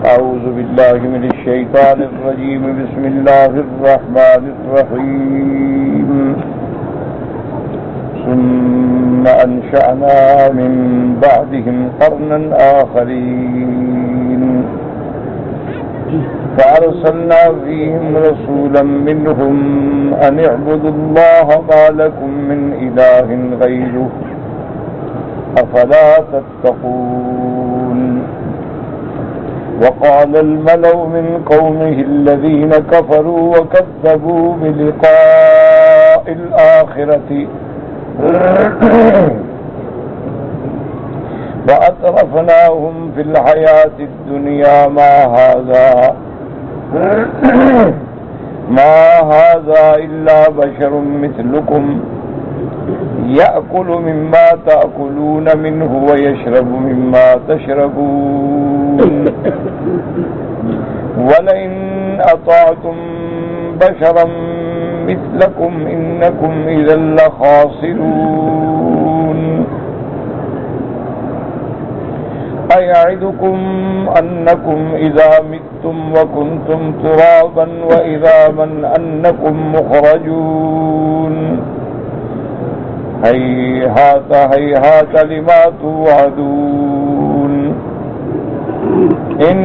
أعوذ بالله من الشيطان الرجيم بسم الله الرحمن الرحيم ثم أنشأنا من بعدهم قرنا آخرين فأرسلنا فيهم رسولا منهم أن اعبدوا الله ما لكم من إله غيره أفلا تتقون وقال الملأ من قومه الذين كفروا وكذبوا بلقاء الآخرة وأترفناهم في الحياة الدنيا ما هذا إلا بشر مثلكم يأكل مما تأكلون منه ويشرب مما تشربون ولئن أطعتم بشرا مثلكم إنكم إذا لخاسرون أيعدكم أنكم إذا متم وكنتم ترابا وإذا من أنكم مخرجون هيهات هيهات لما توعدون إن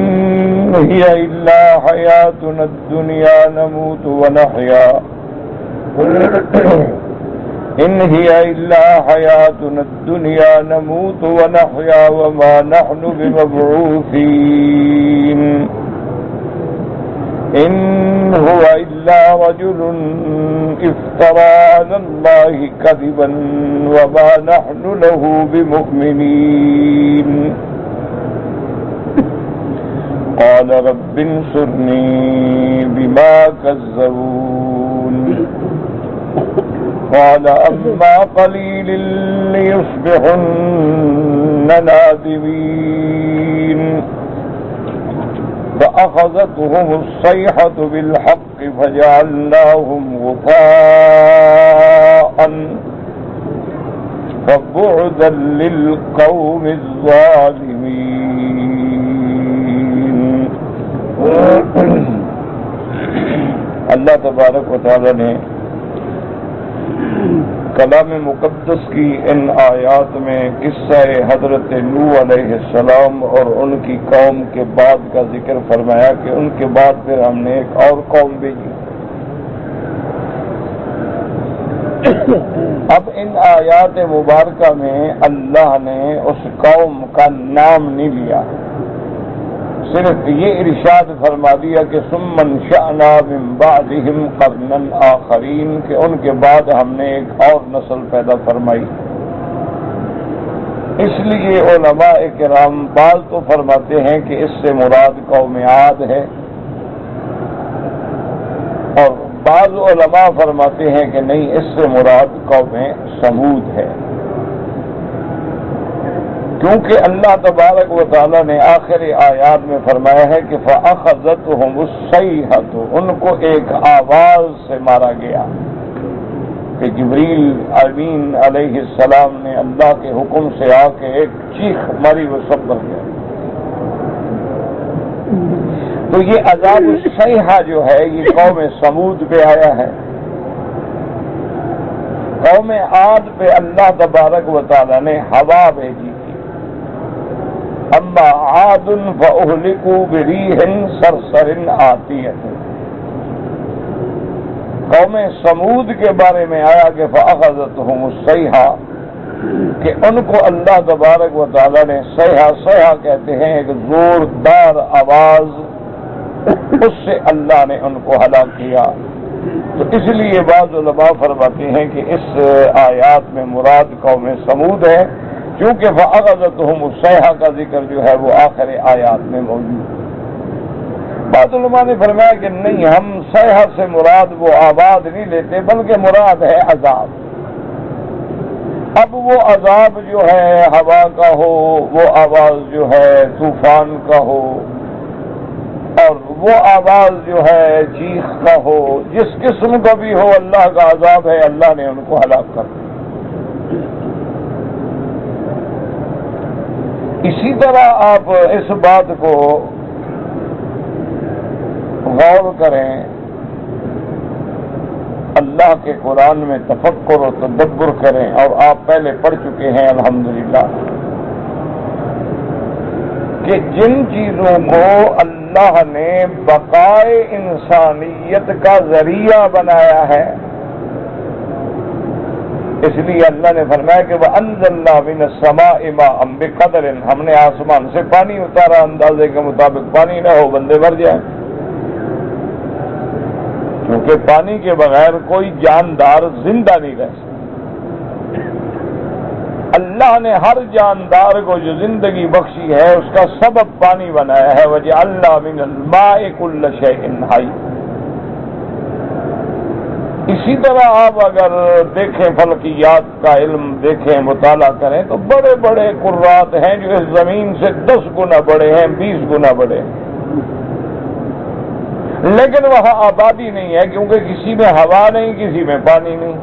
هي إلا حياتنا الدنيا نموت ونحيا إن هي إلا حياتنا الدنيا نموت ونحيا وما نحن بمبعوثين إن هو إلا رجل افترى على الله كذبا وما نحن له بمؤمنين قال رب انصرني بما كذبون قال أما قليل ليصبحن نادمين فأخذتهم الصيحة بالحق فجعلناهم غثاء فبعدا للقوم الظالمين. اللہ تبارک و تعالی نے کلام مقدس کی ان آیات میں قصہ حضرت نوح علیہ السلام اور ان کی قوم کے بعد کا ذکر فرمایا کہ ان کے بعد پھر ہم نے ایک اور قوم بھیجی. اب ان آیات مبارکہ میں اللہ نے اس قوم کا نام نہیں لیا، صرف یہ ارشاد فرما دیا کہ ثم انشأنا من بعدهم قرنا آخرین، کہ ان کے بعد ہم نے ایک اور نسل پیدا فرمائی. اس لیے علماء کرام بعض تو فرماتے ہیں کہ اس سے مراد قوم عاد ہے، اور بعض علماء فرماتے ہیں کہ نہیں، اس سے مراد قوم سمود ہے، کیونکہ اللہ تبارک و تعالی نے آخر آیات میں فرمایا ہے کہ فَأَخَذَتْهُمُ الصَّيْحَةُ، ان کو ایک آواز سے مارا گیا، کہ جبریل امین علیہ السلام نے اللہ کے حکم سے آ کے ایک چیخ ماری، وہ سب مر گیا. تو یہ عذاب الصیحہ جو ہے یہ قوم سمود پہ آیا ہے. قوم عاد پہ اللہ تبارک و تعالی نے ہوا بھیجی تھی. اما عاد فاہلکوا بريح صرصر عاتیہ. قوم سمود کے بارے میں آیا کہ فاخذتهم الصیحہ، کہ ان کو اللہ تبارک و تعالی نے صیحہ کہتے ہیں ایک زوردار آواز، اس سے اللہ نے ان کو ہلاک کیا. تو اس لیے بعض علماء فرماتے ہیں کہ اس آیات میں مراد قوم سمود ہے، کیونکہ فَأَخَذَتْهُمُ الصَّيْحَةُ کا ذکر جو ہے وہ آخر آیات میں موجود ہے. بعض علماء نے فرمایا کہ نہیں، ہم صیحہ سے مراد وہ آواز نہیں لیتے، بلکہ مراد ہے عذاب. اب وہ عذاب جو ہے ہوا کا ہو، وہ آواز جو ہے طوفان کا ہو، اور وہ آواز جو ہے چیخ کا ہو، جس قسم کا بھی ہو، اللہ کا عذاب ہے، اللہ نے ان کو ہلاک کر دیا. اسی طرح آپ اس بات کو غور کریں، اللہ کے قرآن میں تفکر و تدبر کریں، اور آپ پہلے پڑھ چکے ہیں الحمدللہ کہ جن چیزوں کو اللہ نے بقائے انسانیت کا ذریعہ بنایا ہے، اس لیے اللہ نے فرمایا کہ وَأَنزَلْنَا مِنَ السَّمَاءِ مَاءً بِقَدَرٍ، ہم نے آسمان سے پانی اتارا، اندازے کے مطابق پانی نہ ہو بندے مر جائیں، کیونکہ پانی کے بغیر کوئی جاندار زندہ نہیں رہ سکتا۔ اللہ نے ہر جاندار کو جو زندگی بخشی ہے اس کا سبب پانی بنایا ہے، وَجَعَلْنَا مِنَ الْمَاءِ كُلَّ شَيْءٍ حَيٍّ۔ اسی طرح آپ اگر دیکھیں فلکیات کا علم دیکھیں، مطالعہ کریں، تو بڑے بڑے قرات ہیں جو اس زمین سے 10 گنا بڑے ہیں، 20 گنا بڑے ہیں، لیکن وہاں آبادی نہیں ہے، کیونکہ کسی میں ہوا نہیں، کسی میں پانی نہیں۔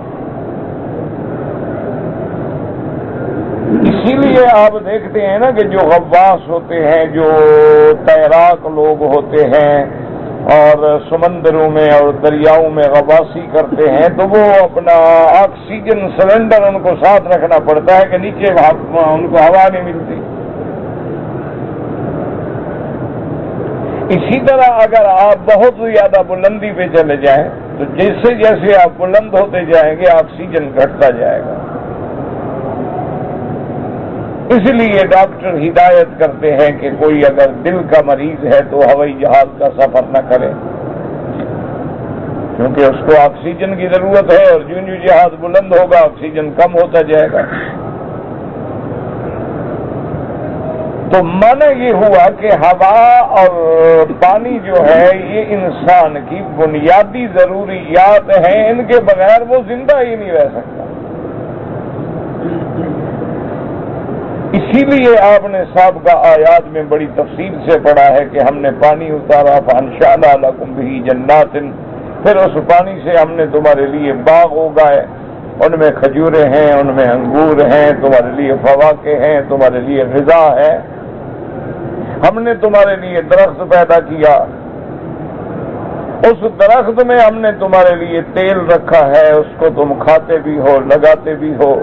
اسی لیے آپ دیکھتے ہیں نا کہ جو غواص ہوتے ہیں، جو تیراک لوگ ہوتے ہیں اور سمندروں میں اور دریاؤں میں غواصی کرتے ہیں، تو وہ اپنا آکسیجن سلنڈر ان کو ساتھ رکھنا پڑتا ہے کہ نیچے ان کو ہوا نہیں ملتی۔ اسی طرح اگر آپ بہت زیادہ بلندی پہ چلے جائیں تو جیسے جیسے آپ بلند ہوتے جائیں گے آکسیجن گھٹتا جائے گا۔ اس لیے ڈاکٹر ہدایت کرتے ہیں کہ کوئی اگر دل کا مریض ہے تو ہوائی جہاز کا سفر نہ کرے، کیونکہ اس کو آکسیجن کی ضرورت ہے، اور جو جہاز بلند ہوگا آکسیجن کم ہوتا جائے گا۔ تو معنی یہ ہوا کہ ہوا اور پانی جو ہے یہ انسان کی بنیادی ضروریات ہیں، ان کے بغیر وہ زندہ ہی نہیں رہ سکتا۔ اسی لیے آپ نے سابقہ آیات میں بڑی تفصیل سے پڑھا ہے کہ ہم نے پانی اتارا فانشأنا لکم بہ جنات، پھر اس پانی سے ہم نے تمہارے لیے باغ اگائے، ان میں کھجوریں ہیں، ان میں انگور ہیں، تمہارے لیے فواکہ ہیں، تمہارے لیے غذا ہے۔ ہم نے تمہارے لیے درخت پیدا کیا، اس درخت میں ہم نے تمہارے لیے تیل رکھا ہے، اس کو تم کھاتے بھی ہو، لگاتے بھی ہو۔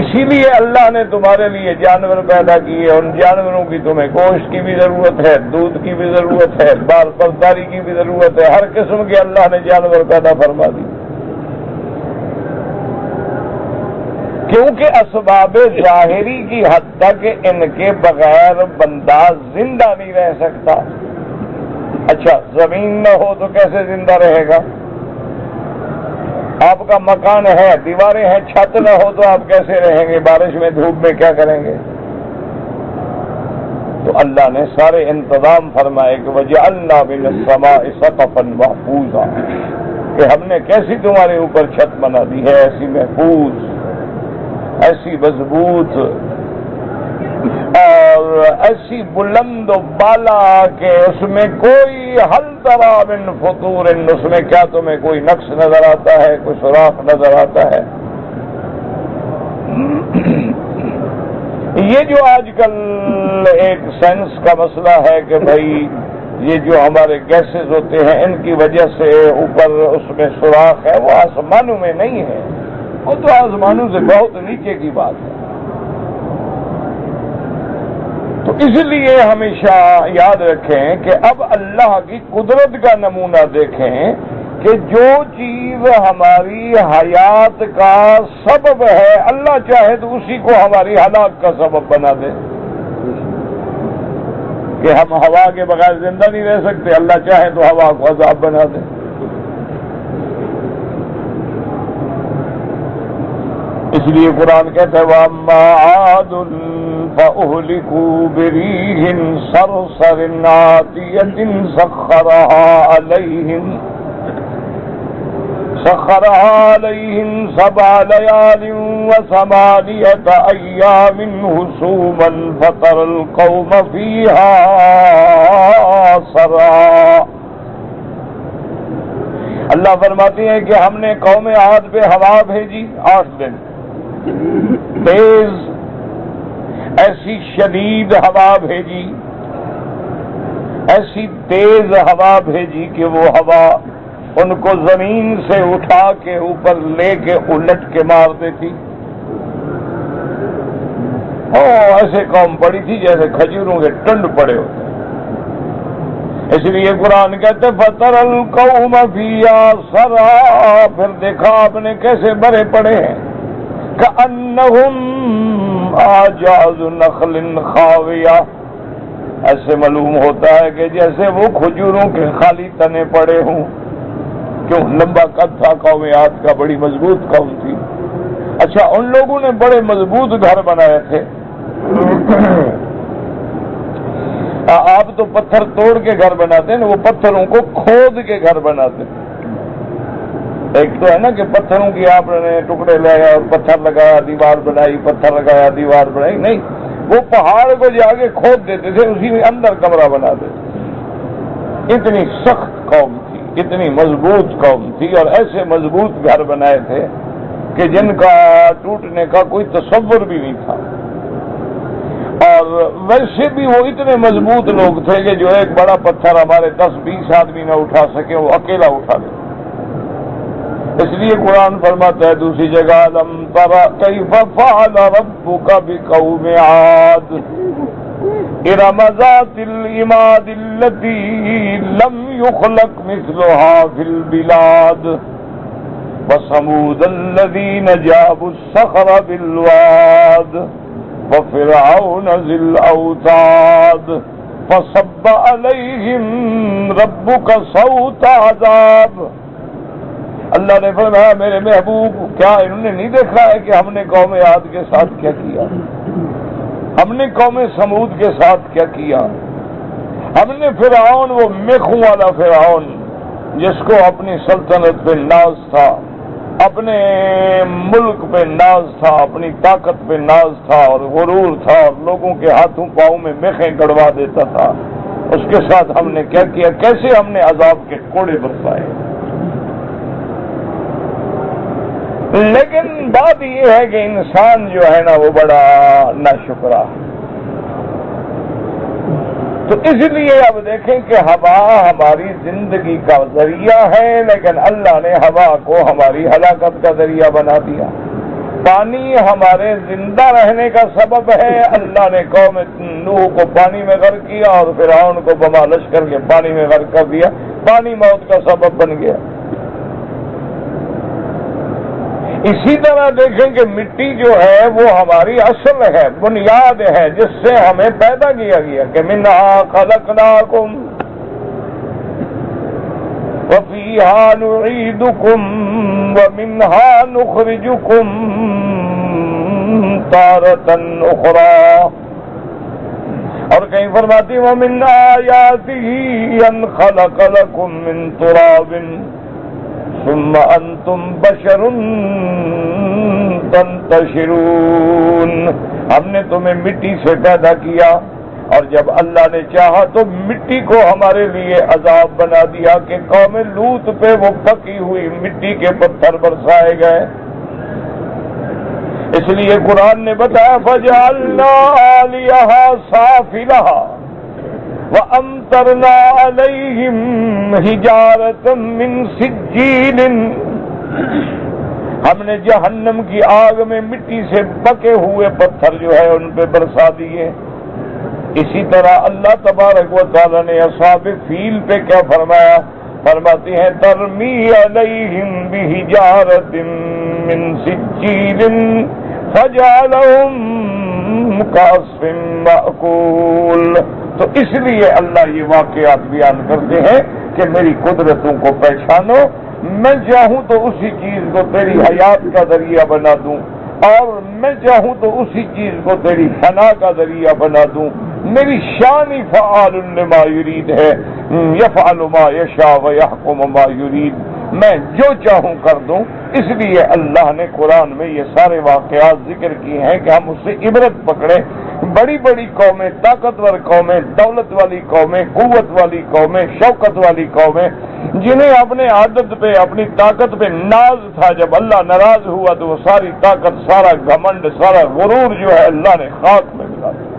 اسی لیے اللہ نے تمہارے لیے جانور پیدا کیے، ان جانوروں کی تمہیں گوشت کی بھی ضرورت ہے، دودھ کی بھی ضرورت ہے، بال پرداری کی بھی ضرورت ہے، ہر قسم کے اللہ نے جانور پیدا فرما دی، کیونکہ اسباب ظاہری کی حد تک ان کے بغیر بندہ زندہ نہیں رہ سکتا۔ اچھا، زمین نہ ہو تو کیسے زندہ رہے گا؟ آپ کا مکان ہے، دیواریں ہیں، چھت نہ ہو تو آپ کیسے رہیں گے؟ بارش میں دھوپ میں کیا کریں گے؟ تو اللہ نے سارے انتظام فرمائے کہ وَجَعَلْنَا مِنَ السَّمَاءِ سَقَفًا مَحْفُوظًا، کہ ہم نے کیسی تمہارے اوپر چھت بنا دی ہے، ایسی محفوظ، ایسی مضبوط اور ایسی بلند و بالا کہ اس میں کوئی حل ترى من فطور، اس میں کیا تمہیں کوئی نقص نظر آتا ہے، کوئی سوراخ نظر آتا ہے؟ یہ جو آج کل ایک سائنس کا مسئلہ ہے کہ بھائی یہ جو ہمارے گیسز ہوتے ہیں ان کی وجہ سے اوپر اس میں سوراخ ہے، وہ آسمانوں میں نہیں ہے، وہ تو آسمانوں سے بہت نیچے کی بات ہے۔ تو اس لیے ہمیشہ یاد رکھیں کہ اب اللہ کی قدرت کا نمونہ دیکھیں کہ جو چیز ہماری حیات کا سبب ہے، اللہ چاہے تو اسی کو ہماری ہلاک کا سبب بنا دے، کہ ہم ہوا کے بغیر زندہ نہیں رہ سکتے، اللہ چاہے تو ہوا کو عذاب بنا دے۔ اس لیے قرآن کہتا ہے وَأَمَّا عَادٌ فَأُهْلِكُوا بِرِيحٍ صَرْصَرٍ عَاتِيَةٍ سَخَّرَهَا عَلَيْهِمْ 7 لَيَالٍ و8 أَيَّامٍ حُسُومًا فَتَرَى الْقَوْمَ فِيهَا صَرْعَىٰ۔ اللہ فرماتے ہیں کہ ہم نے قوم عاد پہ ہوا بھیجی 8 دن، تیز ایسی شدید ہوا بھیجی ایسی تیز ہوا بھیجی کہ وہ ہوا ان کو زمین سے اٹھا کے اوپر لے کے الٹ کے مار دیتی. ایسے قوم پڑی تھی جیسے کھجوروں کے ٹنڈ پڑے ہوتے. اس لیے قرآن کہتے فَتَرَى الْقَوْمَ فِيهَا سَرْعَىٰ، پھر دیکھا آپ نے کیسے بھرے پڑے ہیں. كَأَنَّهُمْ أَعْجَازُ نَخْلٍ خَاوِيَةٍ، ایسے معلوم ہوتا ہے کہ جیسے وہ کھجوروں کے خالی تنے پڑے ہوں. کیوں؟ لمبا قد تھا قوم عاد کا، بڑی مضبوط قوم تھی. اچھا، ان لوگوں نے بڑے مضبوط گھر بنائے تھے. آپ تو پتھر توڑ کے گھر بناتے ہیں نا، وہ پتھروں کو کھود کے گھر بناتے ہیں. ایک تو ہے نا کہ پتھروں کی آپ نے ٹکڑے لگایا اور پتھر لگایا دیوار بنائی، پتھر لگایا دیوار بنائی. نہیں، وہ پہاڑ کو جا کے کھود دیتے تھے، اسی میں اندر کمرہ بنا دیتے. اتنی سخت قوم تھی، اتنی مضبوط قوم تھی، اور ایسے مضبوط گھر بنائے تھے کہ جن کا ٹوٹنے کا کوئی تصور بھی نہیں تھا. اور ویسے بھی وہ اتنے مضبوط لوگ تھے کہ جو ایک بڑا پتھر ہمارے 10-20 آدمی نہ اٹھا سکے وہ اکیلا اٹھا لے. اس لیے قرآن فرماتا ہے دوسری جگہ لم تر کیف فعل ربک بقوم عاد ارم ذات العماد التي لم يخلق مثلها في البلاد وثمود الذين جابوا الصخر بالواد وفرعون ذي الأوتاد فصب عليهم ربك صوت عذاب. اللہ نے فرمایا میرے محبوب، کیا انہوں نے نہیں دیکھا ہے کہ ہم نے قوم عاد کے ساتھ کیا کیا، ہم نے قوم سمود کے ساتھ کیا کیا. ہم نے فرعون، وہ میخوں والا فرعون جس کو اپنی سلطنت پہ ناز تھا، اپنے ملک پہ ناز تھا، اپنی طاقت پہ ناز تھا اور غرور تھا اور لوگوں کے ہاتھوں پاؤں میں میخیں گڑوا دیتا تھا، اس کے ساتھ ہم نے کیا کیا، کیسے ہم نے عذاب کے کوڑے برسائے. لیکن بات یہ ہے کہ انسان جو ہے نا وہ بڑا ناشکرا. تو اس لیے اب دیکھیں کہ ہوا ہماری زندگی کا ذریعہ ہے، لیکن اللہ نے ہوا کو ہماری ہلاکت کا ذریعہ بنا دیا. پانی ہمارے زندہ رہنے کا سبب ہے، اللہ نے قوم نوح کو پانی میں غرق کیا اور فرعون کو بما لشکر کے پانی میں غرق کر دیا. پانی موت کا سبب بن گیا. اسی طرح دیکھیں کہ مٹی جو ہے وہ ہماری اصل ہے، بنیاد ہے، جس سے ہمیں پیدا کیا گیا کہ منہا خلقناکم وفیہا نعیدکم ومنہا نخرجکم تارۃ اخری. اور کہیں فرماتی ومن آیاتہ ان خلق لکم من تراب ثم انتم بشر تنتشرون. ہم نے تمہیں مٹی سے پیدا کیا اور جب اللہ نے چاہا تو مٹی کو ہمارے لیے عذاب بنا دیا کہ قوم لوط پہ وہ پکی ہوئی مٹی کے پتھر برسائے گئے. اس لیے قرآن نے بتایا فجعلنا عالیہا سافلہا وَأَمْطَرْنَا عَلَيْهِمْ حِجَارَةً مِّن سِجِّيلٍ. ہم نے جہنم کی آگ میں مٹی سے پکے ہوئے پتھر جو ہے ان پہ برسا دیے. اسی طرح اللہ تبارک و تعالی نے اصحاب فیل پہ کیا فرمایا؟ فرماتی ہیں ترمی علیہم بحجارۃ من سجیل فجعلہم کعصف مأکول. تو اس لیے اللہ یہ واقعات بیان کرتے ہیں کہ میری قدرتوں کو پہچانو. میں چاہوں تو اسی چیز کو تیری حیات کا ذریعہ بنا دوں اور میں چاہوں تو اسی چیز کو تیری فنا کا ذریعہ بنا دوں. میری شان فعال لما یرید ہے، یفعل ما یشاء ویحکم ما یرید. میں جو چاہوں کر دوں. اس لیے اللہ نے قرآن میں یہ سارے واقعات ذکر کیے ہیں کہ ہم اس سے عبرت پکڑیں. بڑی بڑی قومیں، طاقتور قومیں، دولت والی قومیں، قوت والی قومیں، شوکت والی قومیں، جنہیں اپنے عادت پہ، اپنی طاقت پہ ناز تھا، جب اللہ ناراض ہوا تو وہ ساری طاقت، سارا گھمنڈ، سارا غرور جو ہے اللہ نے خاک میں ملا دیا.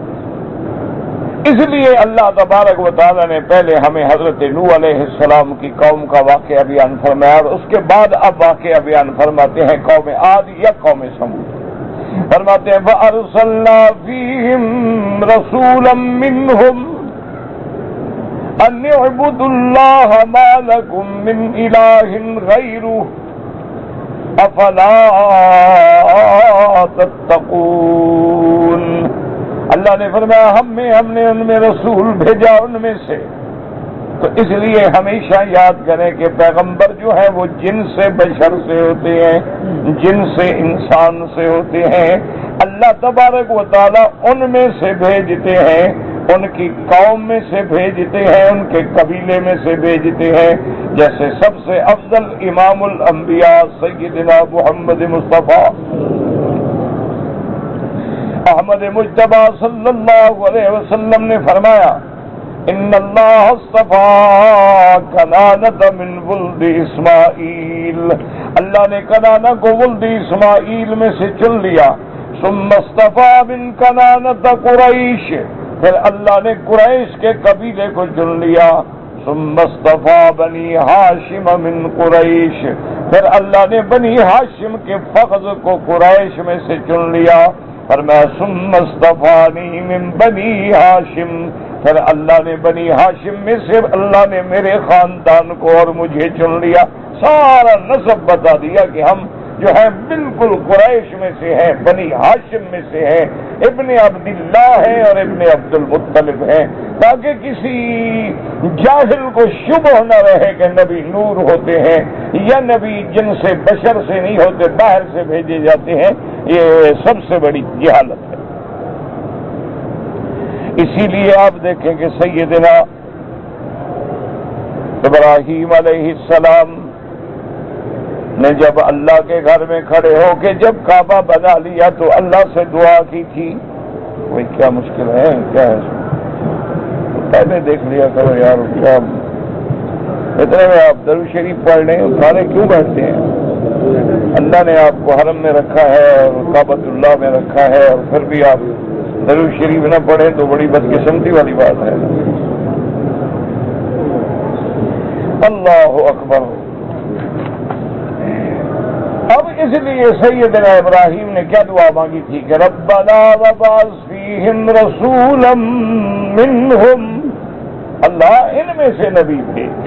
اس لیے اللہ تبارک و تعالی نے پہلے ہمیں حضرت نوح علیہ السلام کی قوم کا واقعہ بیان فرمایا اور اس کے بعد اب واقعہ بیان فرماتے ہیں قوم عاد یا قوم سمود. فرماتے ہیں فَأَرْسَلْنَا فِيهِمْ رَسُولًا مِّنْهُمْ أَنِ اعْبُدُوا اللَّهَ مَا لَكُم مِّنْ إِلَٰهٍ غَيْرُهُ أَفَلَا تَتَّقُونَ. اللہ نے فرمایا ہم نے ان میں رسول بھیجا ان میں سے، تو اس لیے ہمیشہ یاد کریں کہ پیغمبر جو ہے وہ جن سے بشر سے ہوتے ہیں، جن سے انسان سے ہوتے ہیں. اللہ تبارک و تعالی ان میں سے بھیجتے ہیں، ان کی قوم میں سے بھیجتے ہیں، ان کے قبیلے میں سے بھیجتے ہیں. جیسے سب سے افضل امام الانبیاء سیدنا محمد مصطفیٰ احمد مجتبی صلی اللہ علیہ وسلم نے فرمایا ان اللہ اصطفیٰ کنانۃ من ولد اسماعیل. اللہ نے کنانہ کو ولد اسماعیل میں سے چن لیا. ثم اصطفیٰ من کنانۃ قریش، پھر اللہ نے قریش کے قبیلے کو چن لیا. ثم اصطفیٰ بنی ہاشم من قریش، پھر اللہ نے بنی ہاشم کے فخذ کو قریش میں سے چن لیا. فرمایا ثم اصطفانی من بنی ہاشم، پھر اللہ نے بنی ہاشم میں سے اللہ نے میرے خاندان کو اور مجھے چن لیا. سارا نسب بتا دیا کہ ہم جو ہے بالکل قریش میں سے ہیں، بنی ہاشم میں سے ہیں، ابن عبداللہ ہیں اور ابن عبد المطلب ہیں، تاکہ کسی جاہل کو شبہ نہ رہے کہ نبی نور ہوتے ہیں یا نبی جن سے بشر سے نہیں ہوتے، باہر سے بھیجے جاتے ہیں. یہ سب سے بڑی جہالت ہے. اسی لیے آپ دیکھیں کہ سیدنا ابراہیم علیہ السلام نے جب اللہ کے گھر میں کھڑے ہو کے جب کعبہ بنا لیا تو اللہ سے دعا کی تھی. وہی کیا مشکل ہے، کیا ہے، پہلے دیکھ لیا کرو یار. کیا اتنے میں آپ درود شریف پڑھ لیں، سارے کیوں بیٹھتے ہیں؟ اللہ نے آپ کو حرم میں رکھا ہے اور کعبۃ اللہ میں رکھا ہے، اور پھر بھی آپ درود شریف نہ پڑھیں تو بڑی بدقسمتی والی بات ہے. اللہ اکبر. اب اس لیے سیدنا ابراہیم نے کیا دعا مانگی تھی کہ ربنا وبعث فیہم رسولا منہم، اللہ ان میں سے نبی بھیج.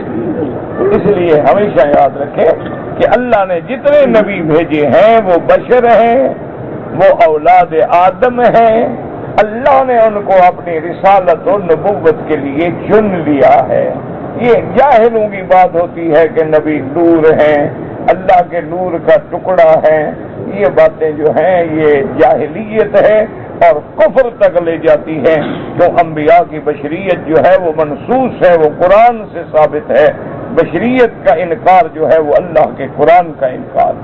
اس لیے ہمیشہ یاد رکھیں کہ اللہ نے جتنے نبی بھیجے ہیں وہ بشر ہیں، وہ اولاد آدم ہیں. اللہ نے ان کو اپنی رسالت و نبوت کے لیے چن لیا ہے. یہ جاہلوں کی بات ہوتی ہے کہ نبی نور ہیں، اللہ کے نور کا ٹکڑا ہے. یہ باتیں جو ہیں یہ جاہلیت ہے اور کفر تک لے جاتی ہیں. جو انبیاء کی بشریت جو ہے وہ منصوص ہے، وہ قرآن سے ثابت ہے. بشریت کا انکار جو ہے وہ اللہ کے قرآن کا انکار.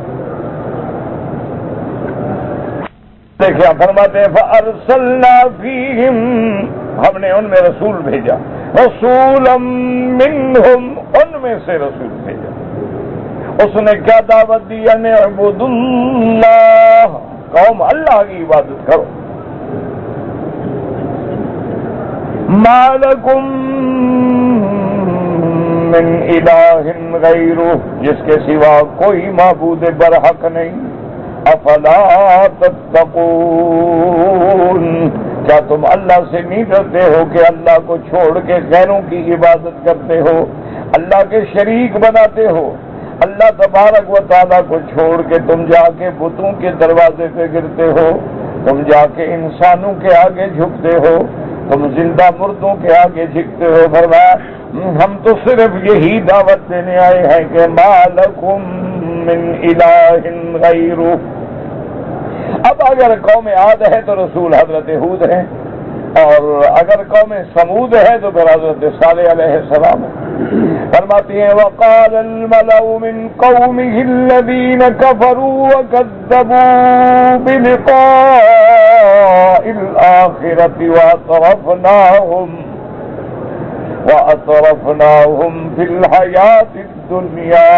دیکھیں فرماتے ہیں فَأَرْسَلْنَا فِيهِمْ، ہم نے ان میں رسول بھیجا. رسولا منہم، ان میں سے رسول بھیجا. اس نے کیا دعوت دی؟ ان اعبدوا اللہ، قوم اللہ کی عبادت کرو. ما لکم من الہ غیرہ، جس کے سوا کوئی معبود برحق نہیں. افلا تتقون، کیا تم اللہ سے نہیں ڈرتے ہو کہ اللہ کو چھوڑ کے غیروں کی عبادت کرتے ہو، اللہ کے شریک بناتے ہو؟ اللہ تبارک و تعالیٰ کو چھوڑ کے تم جا کے بتوں کے دروازے پہ گرتے ہو، تم جا کے انسانوں کے آگے جھکتے ہو، تم زندہ مردوں کے آگے جھکتے ہو. فرمایا ہم تو صرف یہی دعوت دینے آئے ہیں کہ ما لکم من الہ غیرہ. اب اگر قوم عاد ہے تو رسول حضرت ہود ہیں، اور اگر قوم سمود ہے تو پھر حضرت صالح علیہ السلام ہے. فرماتی ہیں وقال الملأ من قومه الذين كفروا وكذبوا بلقاء الآخرة وأطرفناهم في الحياة الدنيا.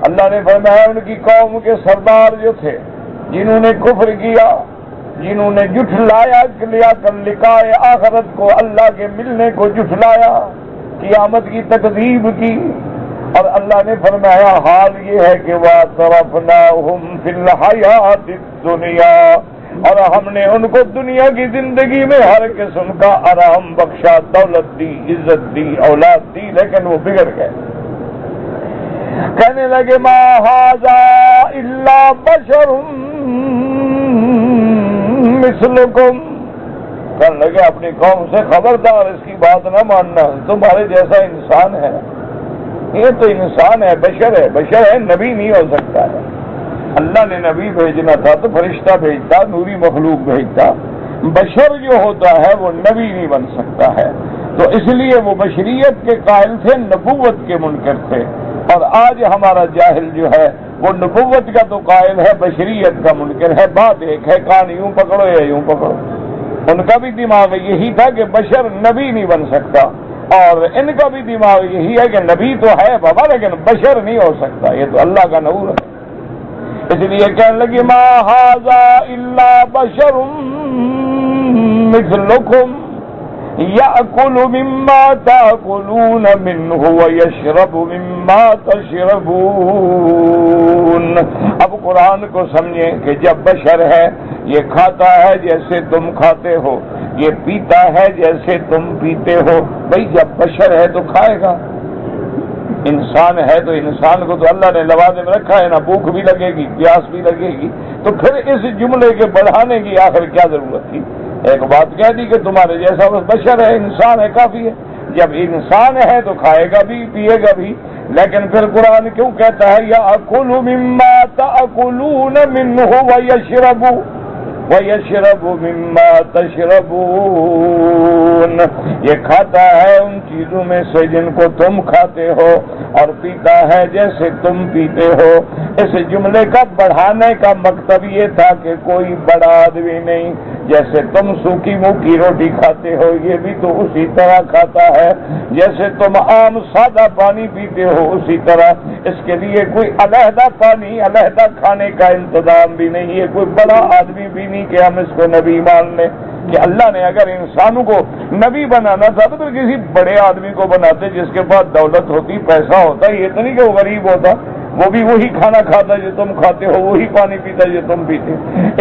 اللہ نے فرمایا ان کی قوم کے سردار جو تھے جنہوں نے کفر کیا، جنہوں نے جھٹلایا لقائے آخرت کو، اللہ کے ملنے کو جھٹلایا، قیامت کی تکذیب کی، اور اللہ نے فرمایا حال یہ ہے کہ وَأَتْرَفْنَاهُمْ فِي الْحَيَاةِ الدُّنْيَا، اور ہم نے ان کو دنیا کی زندگی میں ہر قسم کا آرام بخشا، دولت دی، عزت دی، اولاد دی، لیکن وہ بگڑ گئے، کہنے لگے ما ھذا الا بشر مثلکم، کہنے لگے اپنی قوم سے خبردار اس کی بات نہ ماننا، تمہارے جیسا انسان ہے، یہ تو انسان ہے، بشر ہے، نبی نہیں ہو سکتا ہے۔ اللہ نے نبی بھیجنا تھا تو فرشتہ بھیجتا، نوری مخلوق بھیجتا، بشر جو ہوتا ہے وہ نبی نہیں بن سکتا ہے، تو اس لیے وہ بشریت کے قائل تھے، نبوت کے منکر تھے، اور آج ہمارا جاہل جو ہے وہ نبوت کا تو قائل ہے، بشریت کا منکر ہے، بات ایک ہے، کان یوں پکڑو یا یوں پکڑو، ان کا بھی دماغ یہی تھا کہ بشر نبی نہیں بن سکتا، اور ان کا بھی دماغ یہی ہے کہ نبی تو ہے بابا لیکن بشر نہیں ہو سکتا، یہ تو اللہ کا نور ہے، اس لیے کہنے لگی ما ھذا الا بشر مثلکم یأکل مما تأکلون منہ ویشرب مما تشربون۔ اب قرآن کو سمجھیں کہ جب بشر ہے یہ کھاتا ہے جیسے تم کھاتے ہو، یہ پیتا ہے جیسے تم پیتے ہو، بھئی جب بشر ہے تو کھائے گا، انسان ہے تو انسان کو تو اللہ نے لوازم رکھا ہے نا، بھوک بھی لگے گی، پیاس بھی لگے گی، تو پھر اس جملے کے بڑھانے کی آخر کیا ضرورت تھی؟ ایک بات کہہ دی کہ تمہارے جیسا بس بشر ہے، انسان ہے، کافی ہے، جب انسان ہے تو کھائے گا بھی، پیے گا بھی، لیکن پھر قرآن کیوں کہتا ہے یأکل مما تأکلون منہ ویشرب مما تشربون، یہ کھاتا ہے ان چیزوں میں سے جن کو تم کھاتے ہو، اور پیتا ہے جیسے تم پیتے ہو۔ اس جملے کا بڑھانے کا مقصد یہ تھا کہ کوئی بڑا آدمی نہیں، جیسے تم سوکھی موکی روٹی کھاتے ہو یہ بھی تو اسی طرح کھاتا ہے، جیسے تم عام سادہ پانی پیتے ہو اسی طرح، اس کے لیے کوئی علیحدہ پانی، علیحدہ کھانے کا انتظام بھی نہیں ہے، کوئی بڑا آدمی بھی نہیں کہ ہم اس کو نبی مان لیں، کہ اللہ نے اگر انسانوں کو نبی بنانا تھا تو کسی بڑے آدمی کو بناتے جس کے پاس دولت ہوتی، پیسہ ہوتا، یہ تو نہیں کہ وہ غریب ہوتا، وہ بھی وہی کھانا کھاتا جو تم کھاتے ہو، وہی پانی پیتا جو تم پیتے۔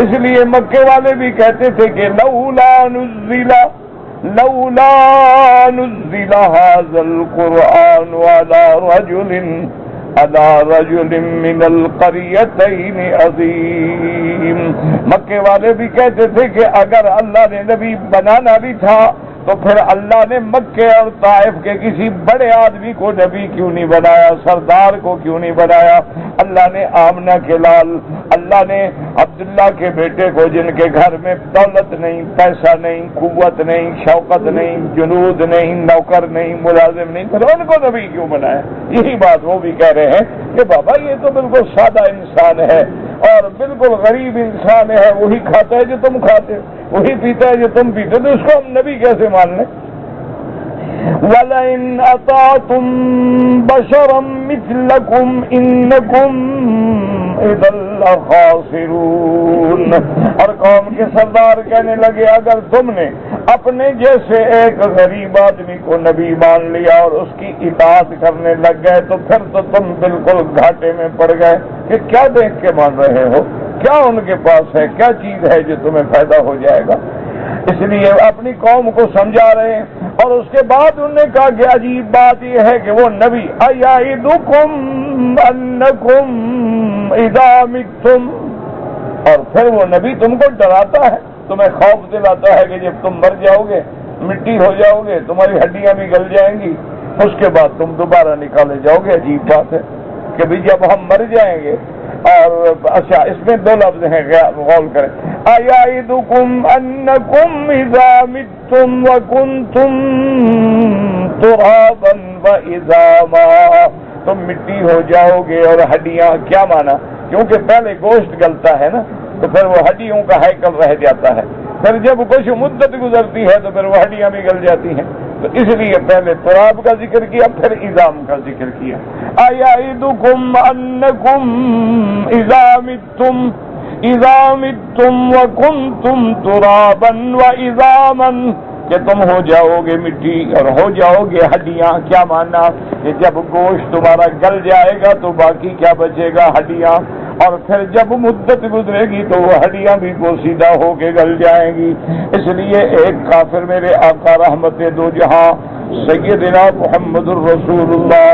اس لیے مکے والے بھی کہتے تھے کہ لولا نزل هذا القرآن على رجل من القريتين عظيم، مکے والے بھی کہتے تھے کہ اگر اللہ نے نبی بنانا بھی تھا تو پھر اللہ نے مکے اور طائف کے کسی بڑے آدمی کو نبی کیوں نہیں بنایا، سردار کو کیوں نہیں بنایا؟ اللہ نے آمنہ کے لال، اللہ نے عبداللہ کے بیٹے کو جن کے گھر میں دولت نہیں، پیسہ نہیں، قوت نہیں، شوکت نہیں، جنود نہیں، نوکر نہیں، ملازم نہیں، پھر ان کو نبی کیوں بنایا؟ یہی بات وہ بھی کہہ رہے ہیں کہ بابا یہ تو بالکل سادہ انسان ہے اور بالکل غریب انسان ہے، وہی کھاتا ہے جو تم کھاتے ہو، وہی پیتا ہے جو تم پیتے ہو، تو اس کو ہم نبی کیسے مان لیں؟ وَلَئِنْ أَطَعْتُمْ بَشَرًا مِثْلَكُمْ إِنَّكُمْ إِذًا لَخَاسِرُونَ، اور قوم کے سردار کہنے لگے اگر تم نے اپنے جیسے ایک غریب آدمی کو نبی مان لیا اور اس کی اطاعت کرنے لگ گئے تو پھر تو تم بالکل گھاٹے میں پڑ گئے، کہ کیا دیکھ کے مان رہے ہو، کیا ان کے پاس ہے، کیا چیز ہے جو تمہیں فائدہ ہو جائے گا؟ اس لیے اپنی قوم کو سمجھا رہے ہیں، اور اس کے بعد انہوں نے کہا کہ عجیب بات یہ ہے کہ وہ نبی اَیَعِدُکُمْ أَنَّکُمْ إِذَا مِتُّمْ، اور پھر وہ نبی تم کو ڈراتا ہے، تمہیں خوف دلاتا ہے کہ جب تم مر جاؤ گے، مٹی ہو جاؤ گے، تمہاری ہڈیاں بھی گل جائیں گی، اس کے بعد تم دوبارہ نکالے جاؤ گے۔ عجیب بات ہے کہ بھی جب ہم مر جائیں گے، اور اچھا اس میں دو لفظ ہیں، غور کریں، اَیَعِدُکُمْ أَنَّکُمْ إِذَا مِتُّمْ وَكُنْتُمْ تُرَابًا وَعِظَامًا، تم مٹی ہو جاؤ گے اور ہڈیاں، کیا مانا؟ کیونکہ پہلے گوشت گلتا ہے نا، تو پھر وہ ہڈیوں کا ہیکل رہ جاتا ہے، پھر جب کچھ مدت گزرتی ہے تو پھر وہ ہڈیاں بھی گل جاتی ہیں، تو اس لیے پہلے تراب کا ذکر کیا پھر عظام کا ذکر کیا۔ اَیَعِدُکُمْ أَنَّکُمْ إِذَا مِتُّمْ، اذا متم وکنتم ترابا وعظاما، کہ تم ہو جاؤ گے مٹی اور ہو جاؤ گے ہڈیاں۔ کیا مانا کہ جب گوشت تمہارا گل جائے گا تو باقی کیا بچے گا؟ ہڈیاں، اور پھر جب مدت گزرے گی تو وہ ہڈیاں بھی پوسیدہ ہو کے گل جائیں گی۔ اس لیے ایک کافر میرے آقا رحمت دو جہاں سیدنا محمد الرسول اللہ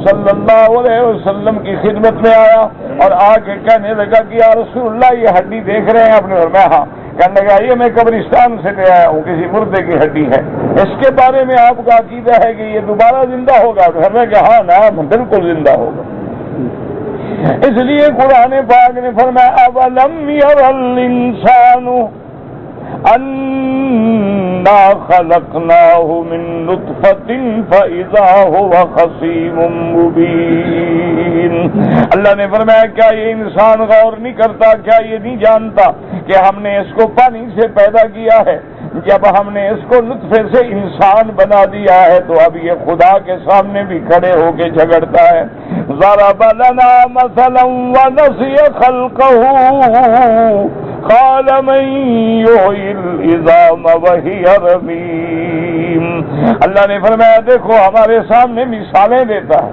صلی اللہ علیہ وسلم کی خدمت میں آیا اور آ کے کہنے لگا کہ یا رسول اللہ یہ ہڈی دیکھ رہے ہیں اپنے؟ اور میں ہاں۔ کہنے لگا یہ میں قبرستان سے لے آیا ہوں، کسی مردے کی ہڈی ہے، اس کے بارے میں آپ کا عقیدہ ہے کہ یہ دوبارہ زندہ ہوگا؟ گھر میں کہ ہاں نعم بالکل زندہ ہوگا۔ اس لیے قرآن پاک نے فرمایا اولم یر الانسان انا خلقناہ من نطفۃ فاذا هو خصیم مبین۔ اللہ نے فرمایا کیا یہ انسان غور نہیں کرتا، کیا یہ نہیں جانتا کہ ہم نے اس کو پانی سے پیدا کیا ہے، جب ہم نے اس کو نطفے سے انسان بنا دیا ہے تو اب یہ خدا کے سامنے بھی کھڑے ہو کے جھگڑتا ہے۔ ضرب لنا مثلا ونسی خلقہ قال من یحیی العظام وہی رمیم۔ اللہ نے فرمایا دیکھو ہمارے سامنے مثالیں دیتا ہے،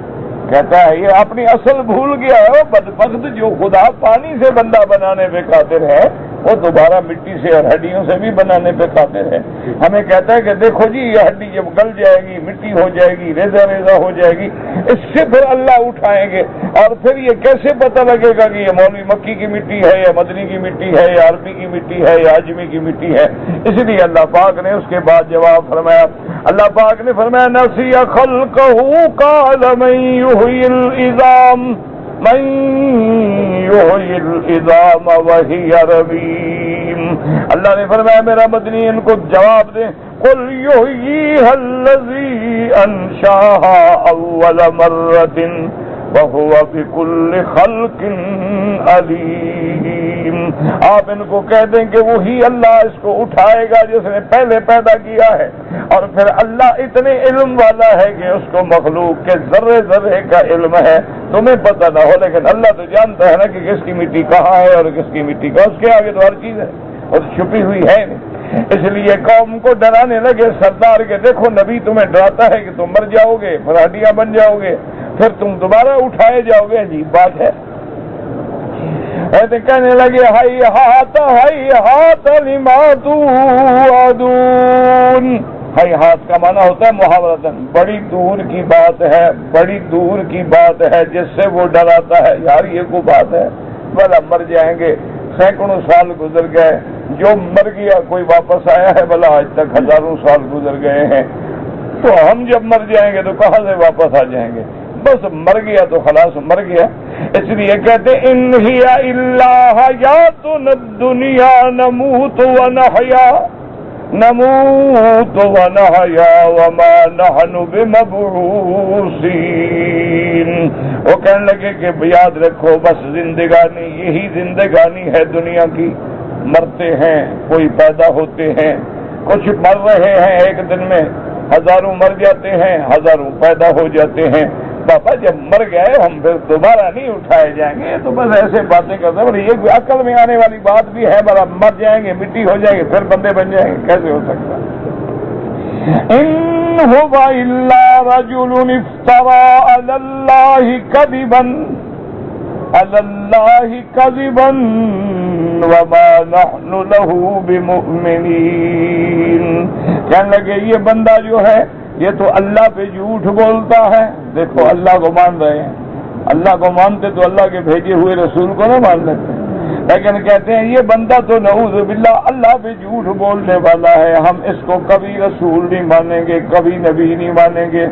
کہتا ہے یہ اپنی اصل بھول گیا ہے، وہ بدبخت جو خدا پانی سے بندہ بنانے پہ قادر ہے وہ دوبارہ مٹی سے اور ہڈیوں سے بھی بنانے پہ قادر ہے۔ ہمیں کہتا ہے کہ دیکھو جی یہ ہڈی جب گل جائے گی مٹی ہو جائے گی، ریزہ ریزہ ہو جائے گی، اس سے پھر اللہ اٹھائیں گے، اور پھر یہ کیسے پتہ لگے گا کہ یہ مولوی مکی کی مٹی ہے یا مدنی کی مٹی ہے یا عربی کی مٹی ہے یا اجمی کی مٹی ہے؟ اس لیے اللہ پاک نے اس کے بعد جواب فرمایا، اللہ پاک نے فرمایا نسی خلقہ قال من یحیی العظام من یحیی العظام وہی رمیم۔ اللہ نے فرمایا میرا مدنی ان کو جواب دے قل یحییھا الذی انشاها اول مرۃ وہو بکل خلق علیم۔ آپ ان کو کہہ دیں کہ وہی اللہ اس کو اٹھائے گا جس نے پہلے پیدا کیا ہے، اور پھر اللہ اتنے علم والا ہے کہ اس کو مخلوق کے ذرے ذرے کا علم ہے، تمہیں پتہ نہ ہو لیکن اللہ تو جانتا ہے نا کہ کس کی مٹی کہاں ہے اور کس کی مٹی کا، اس کے آگے تو ہر چیز ہے اور چھپی ہوئی ہے نہیں۔ اس لیے قوم کو ڈرانے لگے سردار کے دیکھو نبی تمہیں ڈراتا ہے کہ تم مر جاؤ گے، پھر ہڈیاں بن جاؤ گے، پھر تم دوبارہ اٹھائے جاؤ گے، عجیب بات ہے۔ ایسے کہنے لگے ہائی ہاتھ لما توعدون۔ ہائی ہاتھ کا معنی ہوتا ہے محاورتاً بڑی دور کی بات ہے، بڑی دور کی بات ہے جس سے وہ ڈراتا ہے، یار یہ کوئی بات ہے، بھلا مر جائیں گے، سینکڑوں سال گزر گئے، جو مر گیا کوئی واپس آیا ہے؟ بھلا آج تک ہزاروں سال گزر گئے ہیں، تو ہم جب مر جائیں گے تو کہاں سے واپس آ جائیں گے؟ بس مر گیا تو خلاص مر گیا۔ اس لیے کہتے ان ہی الا حیاتنا الدنیا نموت ونحیا وما نحن بمبعوثین۔ وہ کہنے لگے کہ یاد رکھو بس زندگانی یہی زندگانی ہے دنیا کی، مرتے ہیں کوئی پیدا ہوتے ہیں، کچھ مر رہے ہیں ایک دن میں، ہزاروں مر جاتے ہیں، ہزاروں پیدا ہو جاتے ہیں۔ بابا جب مر گئے ہم پھر دوبارہ نہیں اٹھائے جائیں گے، تو بس ایسے باتیں کرتے ہیں، یہ کوئی عقل میں آنے والی بات بھی ہے؟ بڑا مر جائیں گے مٹی ہو جائیں گے پھر بندے بن جائیں گے، کیسے ہو سکتا؟ ان هو الا رجل افترى على الله كذبا وما نحن له بمؤمنين۔ کہنے لگے یہ بندہ جو ہے یہ تو اللہ پہ جھوٹ بولتا ہے۔ دیکھو اللہ کو مان رہے ہیں، اللہ کو مانتے تو اللہ کے بھیجے ہوئے رسول کو نہ مان لیتے، لیکن کہتے ہیں یہ بندہ تو نعوذ باللہ اللہ پہ جھوٹ بولنے والا ہے، ہم اس کو کبھی رسول نہیں مانیں گے، کبھی نبی نہیں مانیں گے۔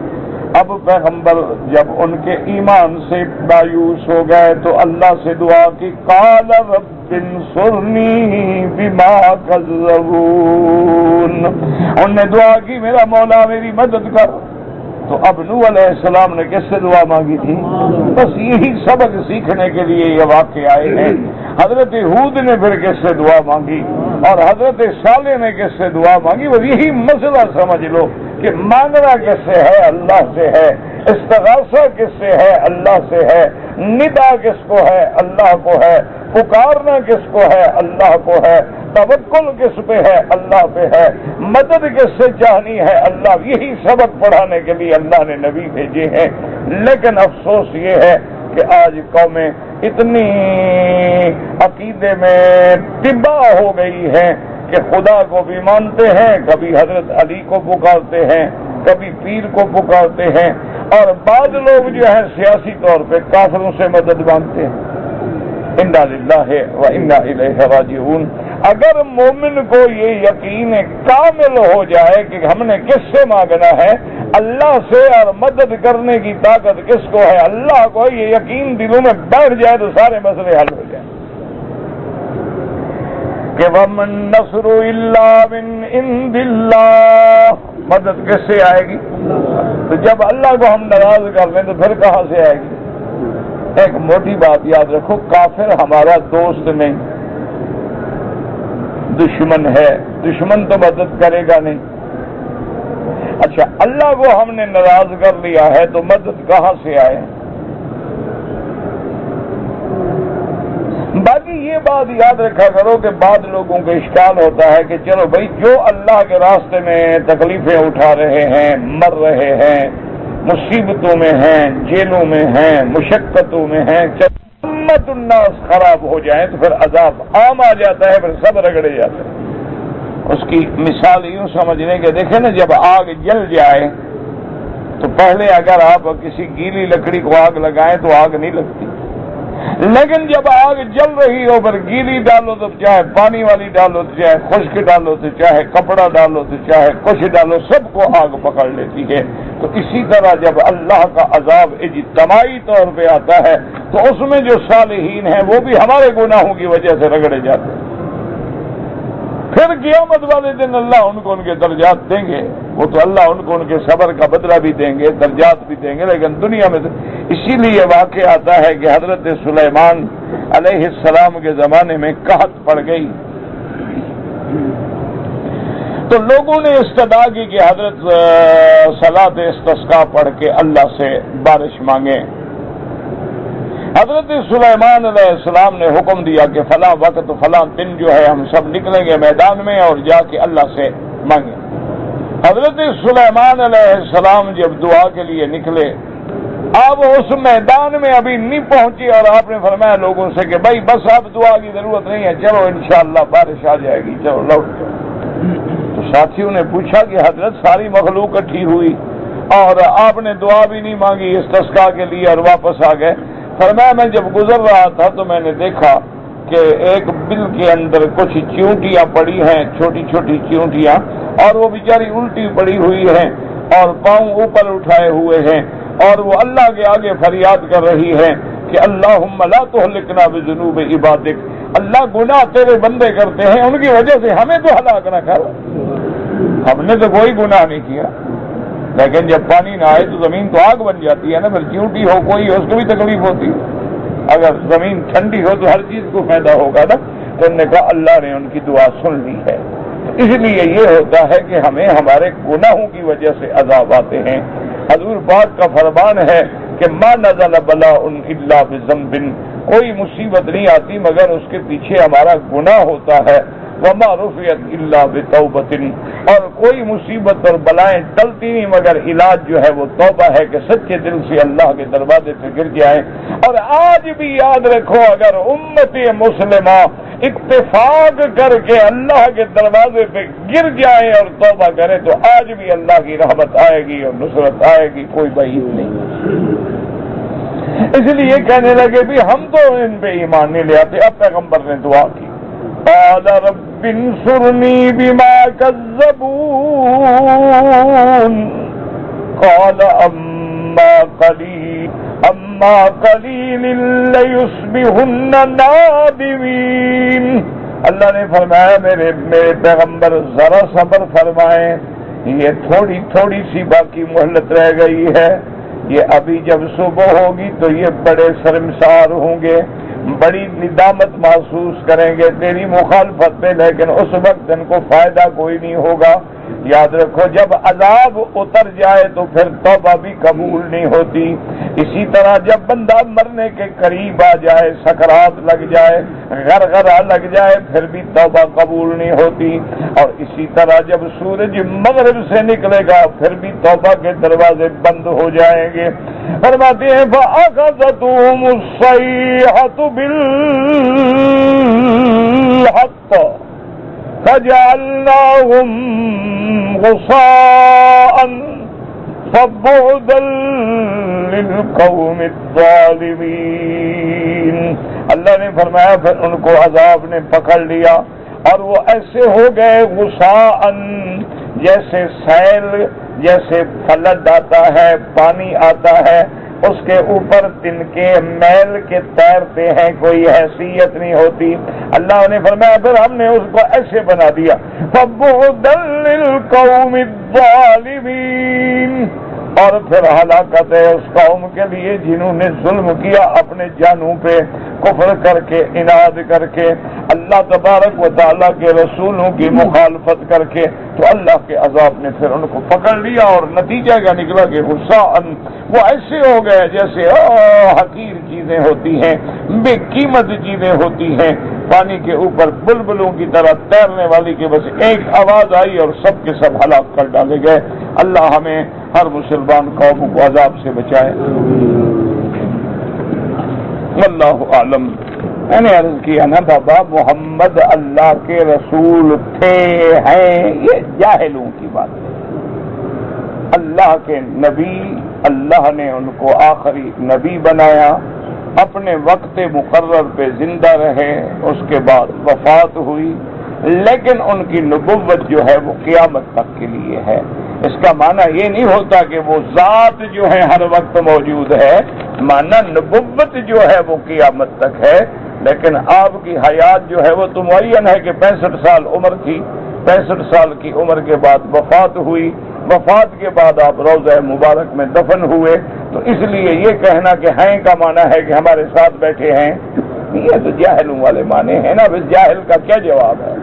اب پیغمبر جب ان کے ایمان سے مایوس ہو گئے تو اللہ سے دعا کی قال رب انصرنی بما کذبون، انہوں نے دعا کی میرا مولا میری مدد کر۔ تو اب نوح علیہ السلام نے کس سے دعا مانگی تھی؟ بس یہی سبق سیکھنے کے لیے یہ واقعے آئے ہیں۔ حضرت ہود نے پھر کس سے دعا مانگی اور حضرت صالح نے کس سے دعا مانگی، وہ یہی مسئلہ سمجھ لو کہ مانگنا کس سے ہے؟ اللہ سے ہے، استغاثہ کس سے ہے؟ اللہ سے ہے، ندا کس کو ہے؟ اللہ کو ہے، پکارنا کس کو ہے؟ اللہ کو ہے. توکل کس پہ ہے؟ اللہ پہ ہے. مدد کس سے چاہنی ہے؟ اللہ. یہی سبق پڑھانے کے لیے اللہ نے نبی بھیجے ہیں. لیکن افسوس یہ ہے کہ آج قومیں اتنی عقیدے میں تباہ ہو گئی ہیں کہ خدا کو بھی مانتے ہیں، کبھی حضرت علی کو پکارتے ہیں، کبھی پیر کو پکارتے ہیں، اور بعض لوگ جو ہیں سیاسی طور پہ کافروں سے مدد مانگتے ہیں. انا للہ و انا الیہ راجعون. اگر مومن کو یہ یقین کامل ہو جائے کہ ہم نے کس سے مانگنا ہے، اللہ سے، اور مدد کرنے کی طاقت کس کو ہے؟ اللہ کو. یہ یقین دلوں میں بیٹھ جائے تو سارے مسئلے حل ہو جائیں. کہ وَمَن نَّصْرُ إِلَّا مِنْ عِندِ اللَّهِ. مدد کس سے آئے گی؟ تو جب اللہ کو ہم ناراض کر لیں تو پھر کہاں سے آئے گی؟ ایک موٹی بات یاد رکھو، کافر ہمارا دوست نہیں، دشمن ہے. دشمن تو مدد کرے گا نہیں. اچھا، اللہ کو ہم نے ناراض کر لیا ہے تو مدد کہاں سے آئے؟ باقی یہ بات یاد رکھا کرو کہ بعض لوگوں کو اشکال ہوتا ہے کہ چلو بھائی، جو اللہ کے راستے میں تکلیفیں اٹھا رہے ہیں، مر رہے ہیں، مصیبتوں میں ہیں، جیلوں میں ہیں، مشقتوں میں ہیں، امت الناس خراب ہو جائیں تو پھر عذاب عام آ جاتا ہے، پھر سب رگڑے جاتے ہیں. اس کی مثال یوں سمجھنے کہ دیکھیں نا، جب آگ جل جائے تو پہلے اگر آپ کسی گیلی لکڑی کو آگ لگائیں تو آگ نہیں لگتی، لیکن جب آگ جل رہی ہو پر گیلی ڈالو تو چاہے پانی والی ڈالو تو چاہے خشک ڈالو تو چاہے کپڑا ڈالو تو چاہے کچھ ڈالو، سب کو آگ پکڑ لیتی ہے. تو اسی طرح جب اللہ کا عذاب اجتماعی طور پہ آتا ہے تو اس میں جو صالحین ہیں وہ بھی ہمارے گناہوں کی وجہ سے رگڑے جاتے ہیں. پھر قیامت والے دن اللہ ان کو ان کے درجات دیں گے. وہ تو اللہ ان کو ان کے صبر کا بدلہ بھی دیں گے، درجات بھی دیں گے، لیکن دنیا میں اسی لیے واقع آتا ہے کہ حضرت سلیمان علیہ السلام کے زمانے میں قحط پڑ گئی تو لوگوں نے استدعا کی کہ حضرت صلاۃ استسقاء پڑھ کے اللہ سے بارش مانگیں. حضرت سلیمان علیہ السلام نے حکم دیا کہ فلاں وقت فلاں دن جو ہے ہم سب نکلیں گے میدان میں اور جا کے اللہ سے مانگیں. حضرت سلیمان علیہ السلام جب دعا کے لیے نکلے، اب اس میدان میں ابھی نہیں پہنچی اور آپ نے فرمایا لوگوں سے کہ بھائی بس اب دعا کی ضرورت نہیں ہے، چلو انشاءاللہ بارش آ جائے گی، چلو لوٹ جاؤ. تو ساتھیوں نے پوچھا کہ حضرت ساری مخلوق اکٹھی ہوئی اور آپ نے دعا بھی نہیں مانگی استسقاء کے لیے اور واپس آ گئے. فرمایا میں جب گزر رہا تھا تو میں نے دیکھا کہ ایک بل کے اندر کچھ چیونٹیاں پڑی ہیں، چھوٹی چھوٹی چیونٹیاں، اور وہ بیچاری الٹی پڑی ہوئی ہیں اور پاؤں اوپر اٹھائے ہوئے ہیں، اور وہ اللہ کے آگے فریاد کر رہی ہے کہ اللہم لا تہلکنا بذنوب عبادک. اللہ گناہ تیرے بندے کرتے ہیں، ان کی وجہ سے ہمیں تو ہلاک نہ کر. ہم نے تو کوئی گناہ نہیں کیا، لیکن جب پانی نہ آئے تو زمین تو آگ بن جاتی ہے نا. پھر چیونٹی ہو کوئی اس کو بھی تکلیف ہوتی ہے. اگر زمین ٹھنڈی ہو تو ہر چیز کو فائدہ ہوگا نا. تو انہوں نے کہا اللہ نے ان کی دعا سن لی ہے. اس لیے یہ ہوتا ہے کہ ہمیں ہمارے گناہوں کی وجہ سے عذاب آتے ہیں. حضور پاک کا فرمان ہے کہ ما نزل بلاء الا بذنب، کوئی مصیبت نہیں آتی مگر اس کے پیچھے ہمارا گناہ ہوتا ہے. وما رفعت الا بتوبۃ، اور کوئی مصیبت اور بلائیں ٹلتی نہیں مگر علاج جو ہے وہ توبہ ہے کہ سچے دل سے اللہ کے دروازے پہ گر جائیں. اور آج بھی یاد رکھو، اگر امت مسلمہ اتفاق کر کے اللہ کے دروازے پہ گر جائے اور توبہ کرے تو آج بھی اللہ کی رحمت آئے گی اور نصرت آئے گی، کوئی بعید نہیں. اس لیے کہنے لگے بھی ہم تو ان پہ ایمان نہیں لے آتے. اب پیغمبر نے دعا کی، قال رب انصرنی بما کذبون قال اما قلیل لیصبحن نادمین. اللہ نے فرمایا میرے پیغمبر ذرا صبر فرمائیں، یہ تھوڑی تھوڑی سی باقی مہلت رہ گئی ہے. یہ ابھی جب صبح ہوگی تو یہ بڑے شرمسار ہوں گے، بڑی ندامت محسوس کریں گے تیری مخالفت میں، لیکن اس وقت ان کو فائدہ کوئی نہیں ہوگا. یاد رکھو جب عذاب اتر جائے تو پھر توبہ بھی قبول نہیں ہوتی. اسی طرح جب بندہ مرنے کے قریب آ جائے، سکرات لگ جائے، غرغرہ لگ جائے، پھر بھی توبہ قبول نہیں ہوتی. اور اسی طرح جب سورج مغرب سے نکلے گا پھر بھی توبہ کے دروازے بند ہو جائیں گے. فرماتے ہیں فَأَخَذَتْهُمُ الصَّيْحَةُ بِالْحَقِّ فَجَعَلْنَاهُمْ غُثَاءً فَبُعْدًا لِلْقَوْمِ الظَّالِمِينَ. اللہ نے فرمایا پھر ان کو عذاب نے پکڑ لیا اور وہ ایسے ہو گئے غثاءً، جیسے سیل، جیسے فلڈ آتا ہے، پانی آتا ہے، اس کے اوپر تنکے میل کے تیرتے ہیں، کوئی حیثیت نہیں ہوتی. اللہ نے فرمایا پھر ہم نے اس کو ایسے بنا دیا فَبُعْدًا لِلْقَوْمِ الظَّالِمِينَ. اور پھر ہلاکت ہے اس قوم کے لیے جنہوں نے ظلم کیا اپنے جانوں پہ، کفر کر کے، عناد کر کے، اللہ تبارک و تعالیٰ کے رسولوں کی مخالفت کر کے. تو اللہ کے عذاب نے پھر ان کو پکڑ لیا اور نتیجہ کیا نکلا کہ غصہ وہ ایسے ہو گئے جیسے حقیر چیزیں ہوتی ہیں، بے قیمت چیزیں ہوتی ہیں، پانی کے اوپر بلبلوں کی طرح تیرنے والی کے بس ایک آواز آئی اور سب کے سب ہلاک کر ڈالے گئے. اللہ ہمیں ہر مسلمان قوم کو عذاب سے بچائے. واللہ اعلم. میں نے عرض کیا نا بابا محمد اللہ کے رسول تھے ہیں، یہ جاہلوں کی بات ہے. اللہ کے نبی، اللہ نے ان کو آخری نبی بنایا، اپنے وقت مقرر پہ زندہ رہے، اس کے بعد وفات ہوئی، لیکن ان کی نبوت جو ہے وہ قیامت تک کے لیے ہے. اس کا معنی یہ نہیں ہوتا کہ وہ ذات جو ہے ہر وقت موجود ہے، معنی نبوت جو ہے وہ قیامت تک ہے. لیکن آپ کی حیات جو ہے وہ تو معین ہے کہ 65 سال عمر تھی، 65 سال کی عمر کے بعد وفات ہوئی، وفات کے بعد آپ روضہ مبارک میں دفن ہوئے. تو اس لیے یہ کہنا کہ ہیں کا معنی ہے کہ ہمارے ساتھ بیٹھے ہیں، یہ تو جاہلوں والے معنی ہیں نا. بس جاہل کا کیا جواب ہے؟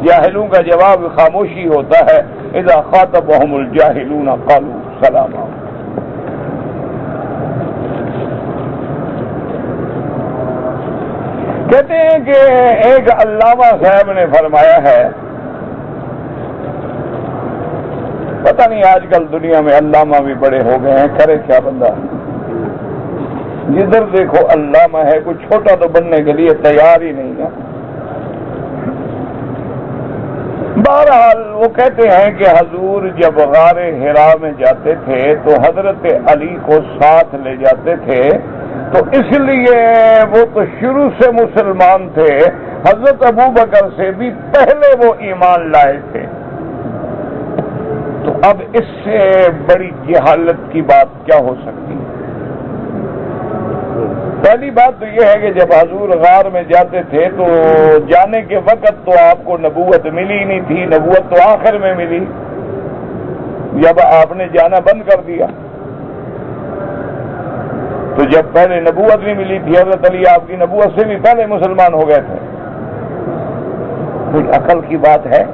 جاہلوں کا جواب خاموشی ہوتا ہے. اذا خاطبهم الجاہلون قالوا سلاما. کہتے ہیں کہ ایک علامہ صاحب نے فرمایا ہے، پتہ نہیں آج کل دنیا میں علامہ بھی بڑے ہو گئے ہیں، کرے کیا بندہ، جدھر دیکھو علامہ ہے، کوئی چھوٹا تو بننے کے لیے تیار ہی نہیں ہے. بہرحال وہ کہتے ہیں کہ حضور جب غار حرا میں جاتے تھے تو حضرت علی کو ساتھ لے جاتے تھے، تو اس لیے وہ تو شروع سے مسلمان تھے، حضرت ابو بکر سے بھی پہلے وہ ایمان لائے تھے. تو اب اس سے بڑی جہالت کی بات کیا ہو سکتی ہے؟ پہلی بات تو یہ ہے کہ جب حضور غار میں جاتے تھے تو جانے کے وقت تو آپ کو نبوت ملی نہیں تھی، نبوت تو آخر میں ملی جب آپ نے جانا بند کر دیا. تو جب پہلے نبوت نہیں ملی تھی، حضرت علی آپ کی نبوت سے بھی پہلے مسلمان ہو گئے تھے. کوئی عقل کی بات ہے؟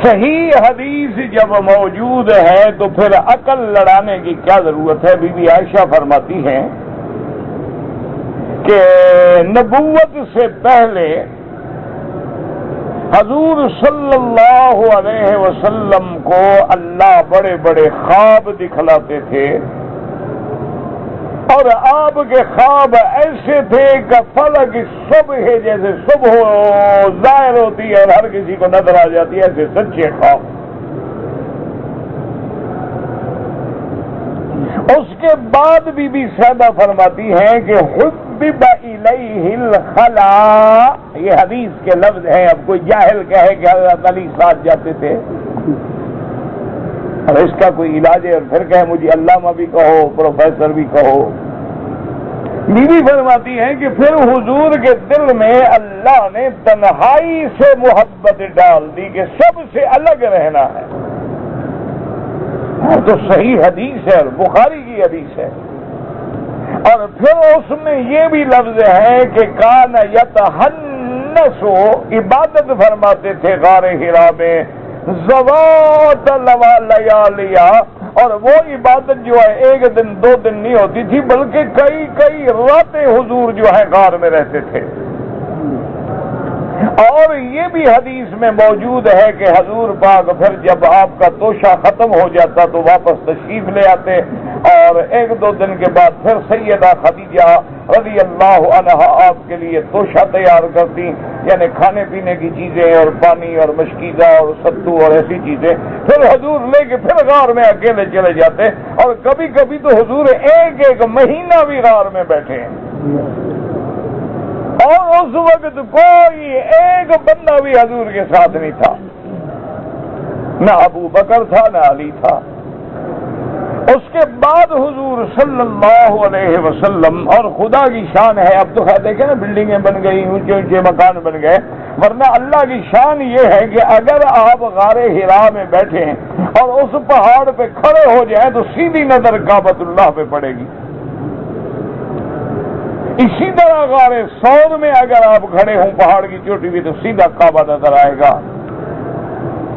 صحیح حدیث جب موجود ہے تو پھر عقل لڑانے کی کیا ضرورت ہے؟ بی بی عائشہ فرماتی ہیں کہ نبوت سے پہلے حضور صلی اللہ علیہ وسلم کو اللہ بڑے بڑے خواب دکھلاتے تھے، اور آپ کے خواب ایسے تھے کہ فلک صبح جیسے صبح ظاہر ہوتی ہے اور ہر کسی کو نظر آ جاتی ہے، ایسے سچے خواب. اس کے بعد بی بی سیدہ فرماتی ہیں کہ حبب الیہ الخلا، یہ حدیث کے لفظ ہیں. اب کوئی جاہل کہے کہ حضرت علی ساتھ جاتے تھے اور اس کا کوئی علاج ہے، اور پھر کہے مجھے علامہ بھی کہو، پروفیسر بھی کہو. بی بی فرماتی ہیں کہ پھر حضور کے دل میں اللہ نے تنہائی سے محبت ڈال دی کہ سب سے الگ رہنا ہے. تو صحیح حدیث ہے، بخاری کی حدیث ہے. اور پھر اس میں یہ بھی لفظ ہے کہ کان یتہن تجنسو عبادت فرماتے تھے غار حرا میں زوات لیالیا، اور وہ عبادت جو ہے ایک دن دو دن نہیں ہوتی تھی بلکہ کئی کئی راتیں حضور جو ہے غار میں رہتے تھے۔ اور یہ بھی حدیث میں موجود ہے کہ حضور پاک پھر جب آپ کا توشہ ختم ہو جاتا تو واپس تشریف لے آتے، اور ایک دو دن کے بعد پھر سیدہ خدیجہ رضی اللہ عنہا آپ کے لیے توشہ تیار کرتی، یعنی کھانے پینے کی چیزیں اور پانی اور مشکیزہ اور ستو اور ایسی چیزیں، پھر حضور لے کے پھر غار میں اکیلے چلے جاتے، اور کبھی کبھی تو حضور ایک ایک مہینہ بھی غار میں بیٹھے ہیں، اور اس وقت کوئی ایک بندہ بھی حضور کے ساتھ نہیں تھا، نہ ابو بکر تھا نہ علی تھا۔ اس کے بعد حضور صلی اللہ علیہ وسلم، اور خدا کی شان ہے، اب تو خیر دیکھیں نا بلڈنگیں بن گئی، اونچے اونچے مکان بن گئے، ورنہ اللہ کی شان یہ ہے کہ اگر آپ غار حرا میں بیٹھیں اور اس پہاڑ پہ کھڑے ہو جائیں تو سیدھی نظر کعبۃ اللہ پہ پڑے گی۔ اسی طرح غار ثور میں اگر آپ کھڑے ہوں پہاڑ کی چوٹی بھی تو سیدھا کعبہ نظر آئے گا۔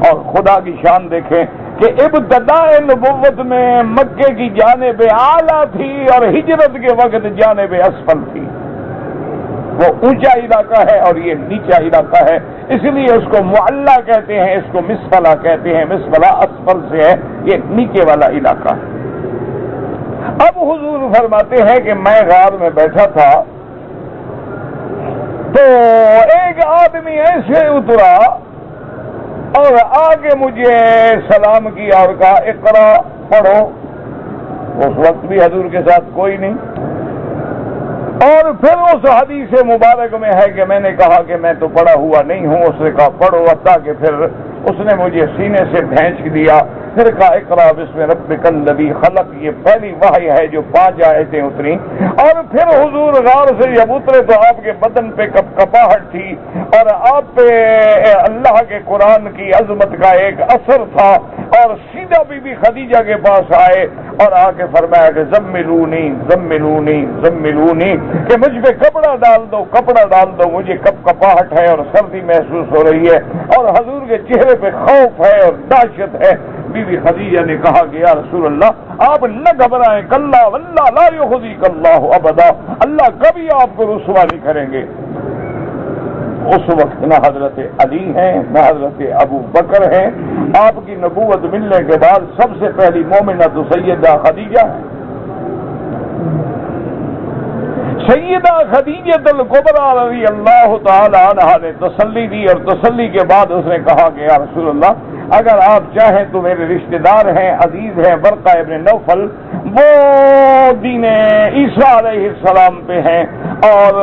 اور خدا کی شان دیکھیں کہ ابتداء نبوت میں مکے کی جانب اعلیٰ تھی اور ہجرت کے وقت جانب اسفل تھی، وہ اونچا علاقہ ہے اور یہ نیچا علاقہ ہے، اس لیے اس کو معلّہ کہتے ہیں، اس کو مسفلہ کہتے ہیں، مسفلہ اسفل سے ہے، یہ نیچے والا علاقہ ہے۔ اب حضور فرماتے ہیں کہ میں غار میں بیٹھا تھا تو ایک آدمی ایسے اترا اور آگے مجھے سلام کیا اور کہا اقرا پڑھو۔ اس وقت بھی حضور کے ساتھ کوئی نہیں، اور پھر اس حدیث مبارک میں ہے کہ میں نے کہا کہ میں تو پڑھا ہوا نہیں ہوں، اس نے کہا پڑھو، حتیٰ کہ پھر اس نے مجھے سینے سے بھینچ دیا، پھر کہا اقرا بسم ربک الذی خلق، یہ پہلی وحی ہے جو 5 آیتیں اتری، اور پھر حضور غار سے جب اترے تو آپ کے بدن پہ کپاہٹ تھی اور آپ پہ اللہ کے قرآن کی عظمت کا ایک اثر تھا، اور سیدھا بی بی خدیجہ کے پاس آئے اور آ کے فرمایا کہ زملونی زملونی زملونی، کہ مجھ پہ کپڑا ڈال دو، کپڑا ڈال دو، مجھے کپاہٹ ہے اور سردی محسوس ہو رہی ہے، اور حضور کے چہرے پہ خوف ہے اور دہشت ہے۔ بی بی خدیجہ نے کہا کہ یا رسول اللہ آپ نہ گھبرائیں، کلا واللہ لا یخزیک اللہ ابدا، اللہ کبھی آپ کو رسوا نہیں کریں گے۔ اس وقت نہ حضرت علی ہیں نہ حضرت ابو بکر ہیں، آپ کی نبوت ملنے کے بعد سب سے پہلی مومنہ تو سیدہ خدیجہ ہے۔ سیدہ خدیجہ الکبریٰ رضی اللہ تعالی عنہا نے تسلی دی، اور تسلی کے بعد اس نے کہا کہ یا رسول اللہ اگر آپ چاہیں تو میرے رشتہ دار ہیں، عزیز ہیں، ورقہ ابن نوفل، وہ دین عیسیٰ علیہ السلام پہ ہیں اور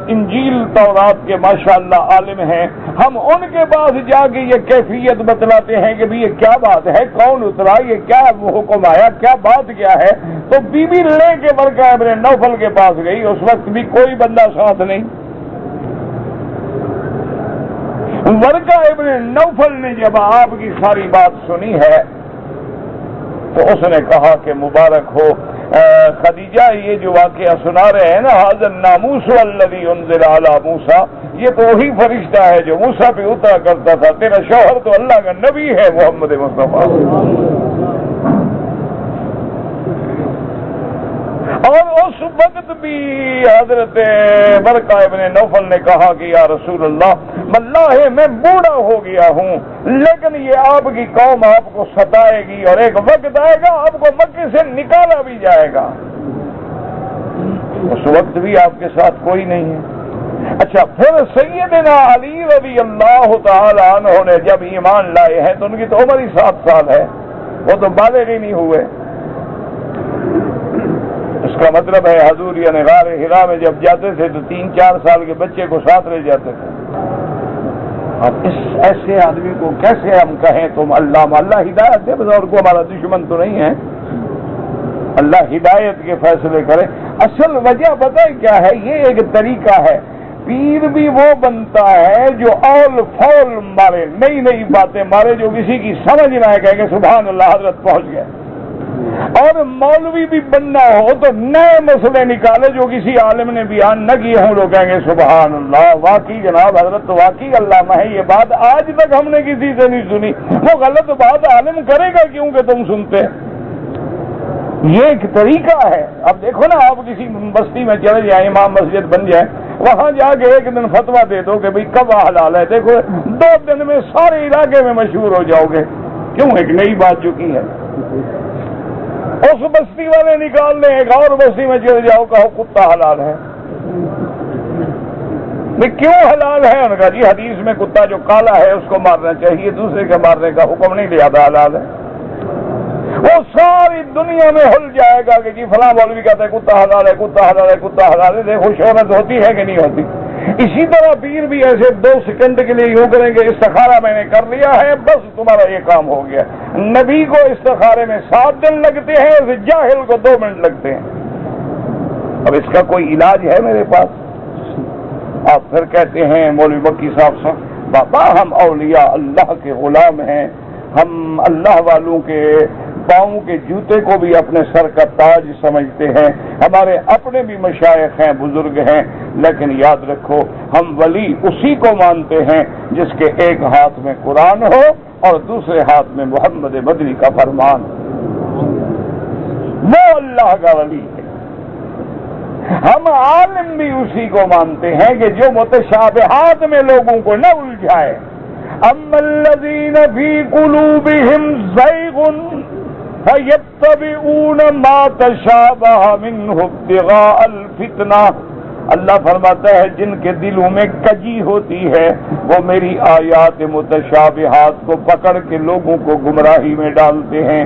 انجیل تورات کے ماشاءاللہ عالم ہیں، ہم ان کے پاس جا کے یہ کیفیت بتلاتے ہیں کہ بھی یہ کیا بات ہے، کون اترا، یہ کیا حکم آیا، کیا بات کیا ہے۔ تو بی بی لے کے ورقہ ابن نوفل کے پاس گئی، اس وقت بھی کوئی بندہ ساتھ نہیں۔ ورقہ ابن نوفل نے جب آپ کی ساری بات سنی ہے تو اس نے کہا کہ مبارک ہو خدیجہ، یہ جو واقعہ سنا رہے ہیں نا، ھذا الناموس الذی انزل علی موسیٰ، یہ تو وہی فرشتہ ہے جو موسیٰ پہ اترا کرتا تھا، تیرا شوہر تو اللہ کا نبی ہے محمد مصطفیٰ۔ اور اس وقت بھی حضرت ورقہ ابن نوفل نے کہا کہ یا رسول اللہ واللہ میں بوڑھا ہو گیا ہوں، لیکن یہ آپ کی قوم آپ کو ستائے گی اور ایک وقت آئے گا آپ کو مکے سے نکالا بھی جائے گا۔ اس وقت بھی آپ کے ساتھ کوئی نہیں ہے۔ اچھا، پھر سیدنا علی رضی اللہ تعالی عنہ نے جب ایمان لائے ہیں تو ان کی تو عمر ہی 7 سال ہے، وہ تو بالغ ہی نہیں ہوئے۔ اس کا مطلب ہے حضور یعنی غار حرا میں جب جاتے تھے تو 3-4 سال کے بچے کو ساتھ لے جاتے تھے۔ اب اس ایسے آدمی کو کیسے ہم کہیں تم اللہ ہدایت دے، بظاہر کو ہمارا دشمن تو نہیں ہے، اللہ ہدایت کے فیصلے کرے۔ اصل وجہ پتہ ہے کیا ہے؟ یہ ایک طریقہ ہے، پیر بھی وہ بنتا ہے جو اول فول مارے، نئی نئی باتیں مارے جو کسی کی سمجھ نہ آئے، کہے کہ سبحان اللہ حضرت پہنچ گئے۔ اور مولوی بھی بننا ہو تو نئے مسئلے نکالے جو کسی عالم نے بیان نہ کیے ہوں، لوگ کہیں گے سبحان اللہ، واقعی جناب حضرت تو واقعی علامہ ہے، یہ بات آج تک ہم نے کسی سے نہیں سنی۔ وہ غلط بات عالم کرے گا کیوں کہ تم سنتے؟ یہ ایک طریقہ ہے۔ اب دیکھو نا، آپ کسی بستی میں چلے جائیں، امام مسجد بن جائے، وہاں جا کے ایک دن فتویٰ دے دو کہ بھئی کب حلال ہے، دیکھو 2 دن میں سارے علاقے میں مشہور ہو جاؤ گے۔ کیوں؟ ایک نئی بات جو کی ہے، اس بستی والے نکال لیں، ایک اور بستی میں چلے جاؤ، کہو کتا حلال ہے۔ کیوں حلال ہے؟ انہوں نے کہا جی حدیث میں کتا جو کالا ہے اس کو مارنا چاہیے، دوسرے کے مارنے کا حکم نہیں لہذا حلال ہے۔ وہ ساری دنیا میں ہل جائے گا کہ جی فلاں مولوی کہتا ہے کتا حلال ہے، کتا حلال ہے، کتا حلال ہے۔ دیکھو شہرت ہوتی ہے کہ نہیں ہوتی؟ اسی طرح پیر بھی ایسے 2 سیکنڈ کے لیے یوں کریں گے استخارہ میں نے کر لیا ہے، بس تمہارا یہ کام ہو گیا۔ نبی کو استخارے میں 7 دن لگتے ہیں، جاہل کو 2 منٹ لگتے ہیں۔ اب اس کا کوئی علاج ہے میرے پاس؟ آپ پھر کہتے ہیں مولوی بکی صاحب بابا ہم اولیاء اللہ کے غلام ہیں، ہم اللہ والوں کے پاؤں کے جوتے کو بھی اپنے سر کا تاج سمجھتے ہیں، ہمارے اپنے بھی مشائخ ہیں، بزرگ ہیں، لیکن یاد رکھو ہم ولی اسی کو مانتے ہیں جس کے ایک ہاتھ میں قرآن ہو اور دوسرے ہاتھ میں محمد مدنی کا فرمان، وہ اللہ کا ولی ہے۔ ہم عالم بھی اسی کو مانتے ہیں کہ جو متشابہات میں لوگوں کو نہ الجھائے۔ اما الذین فی قلوبہم زیغ فَيَتَّبِعُونَ مَا تَشَابَهَ مِنْهُ ابْتِغَاءَ الْفِتْنَةِ، اللہ فرماتا ہے جن کے دلوں میں کجی ہوتی ہے وہ میری آیات متشابہات کو پکڑ کے لوگوں کو گمراہی میں ڈالتے ہیں،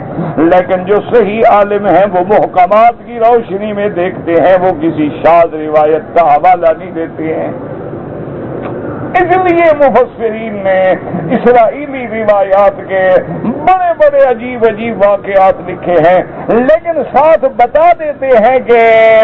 لیکن جو صحیح عالم ہیں وہ محکمات کی روشنی میں دیکھتے ہیں، وہ کسی شاذ روایت کا حوالہ نہیں دیتے ہیں۔ اس لیے مفسرین نے اسرائیلی روایات کے بڑے بڑے عجیب عجیب واقعات لکھے ہیں، لیکن ساتھ بتا دیتے ہیں کہ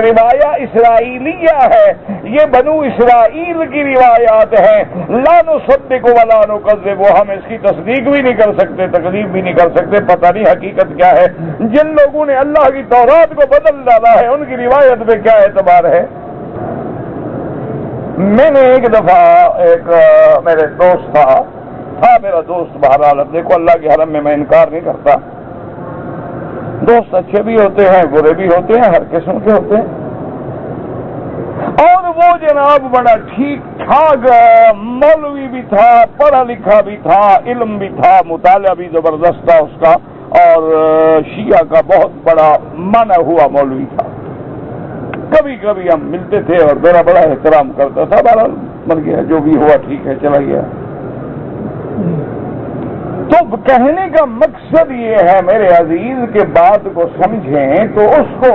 روایہ اسرائیلیہ ہے، یہ بنو اسرائیل کی روایات ہیں، لا نصدق ولا نکذب، ہم اس کی تصدیق بھی نہیں کر سکتے، تکذیب بھی نہیں کر سکتے، پتہ نہیں حقیقت کیا ہے۔ جن لوگوں نے اللہ کی تورات کو بدل ڈالا ہے ان کی روایت پہ کیا اعتبار ہے؟ میں نے ایک دفعہ میرے دوست تھا میرا دوست، بہرحال اب دیکھو اللہ کے حرم میں انکار نہیں کرتا، دوست اچھے بھی ہوتے ہیں برے بھی ہوتے ہیں، ہر قسم کے ہوتے ہیں، اور وہ جناب بڑا ٹھیک ٹھاک مولوی بھی تھا، پڑھا لکھا بھی تھا، علم بھی تھا، مطالعہ بھی زبردست تھا اس کا، اور شیعہ کا بہت بڑا مانا ہوا مولوی تھا۔ کبھی کبھی ہم ملتے تھے اور میرا بڑا احترام کرتا تھا، بہرحال مر گیا، جو بھی ہوا ٹھیک ہے، چلا گیا۔ تو کہنے کا مقصد یہ ہے میرے عزیز کہ بات کو سمجھیں، تو اس کو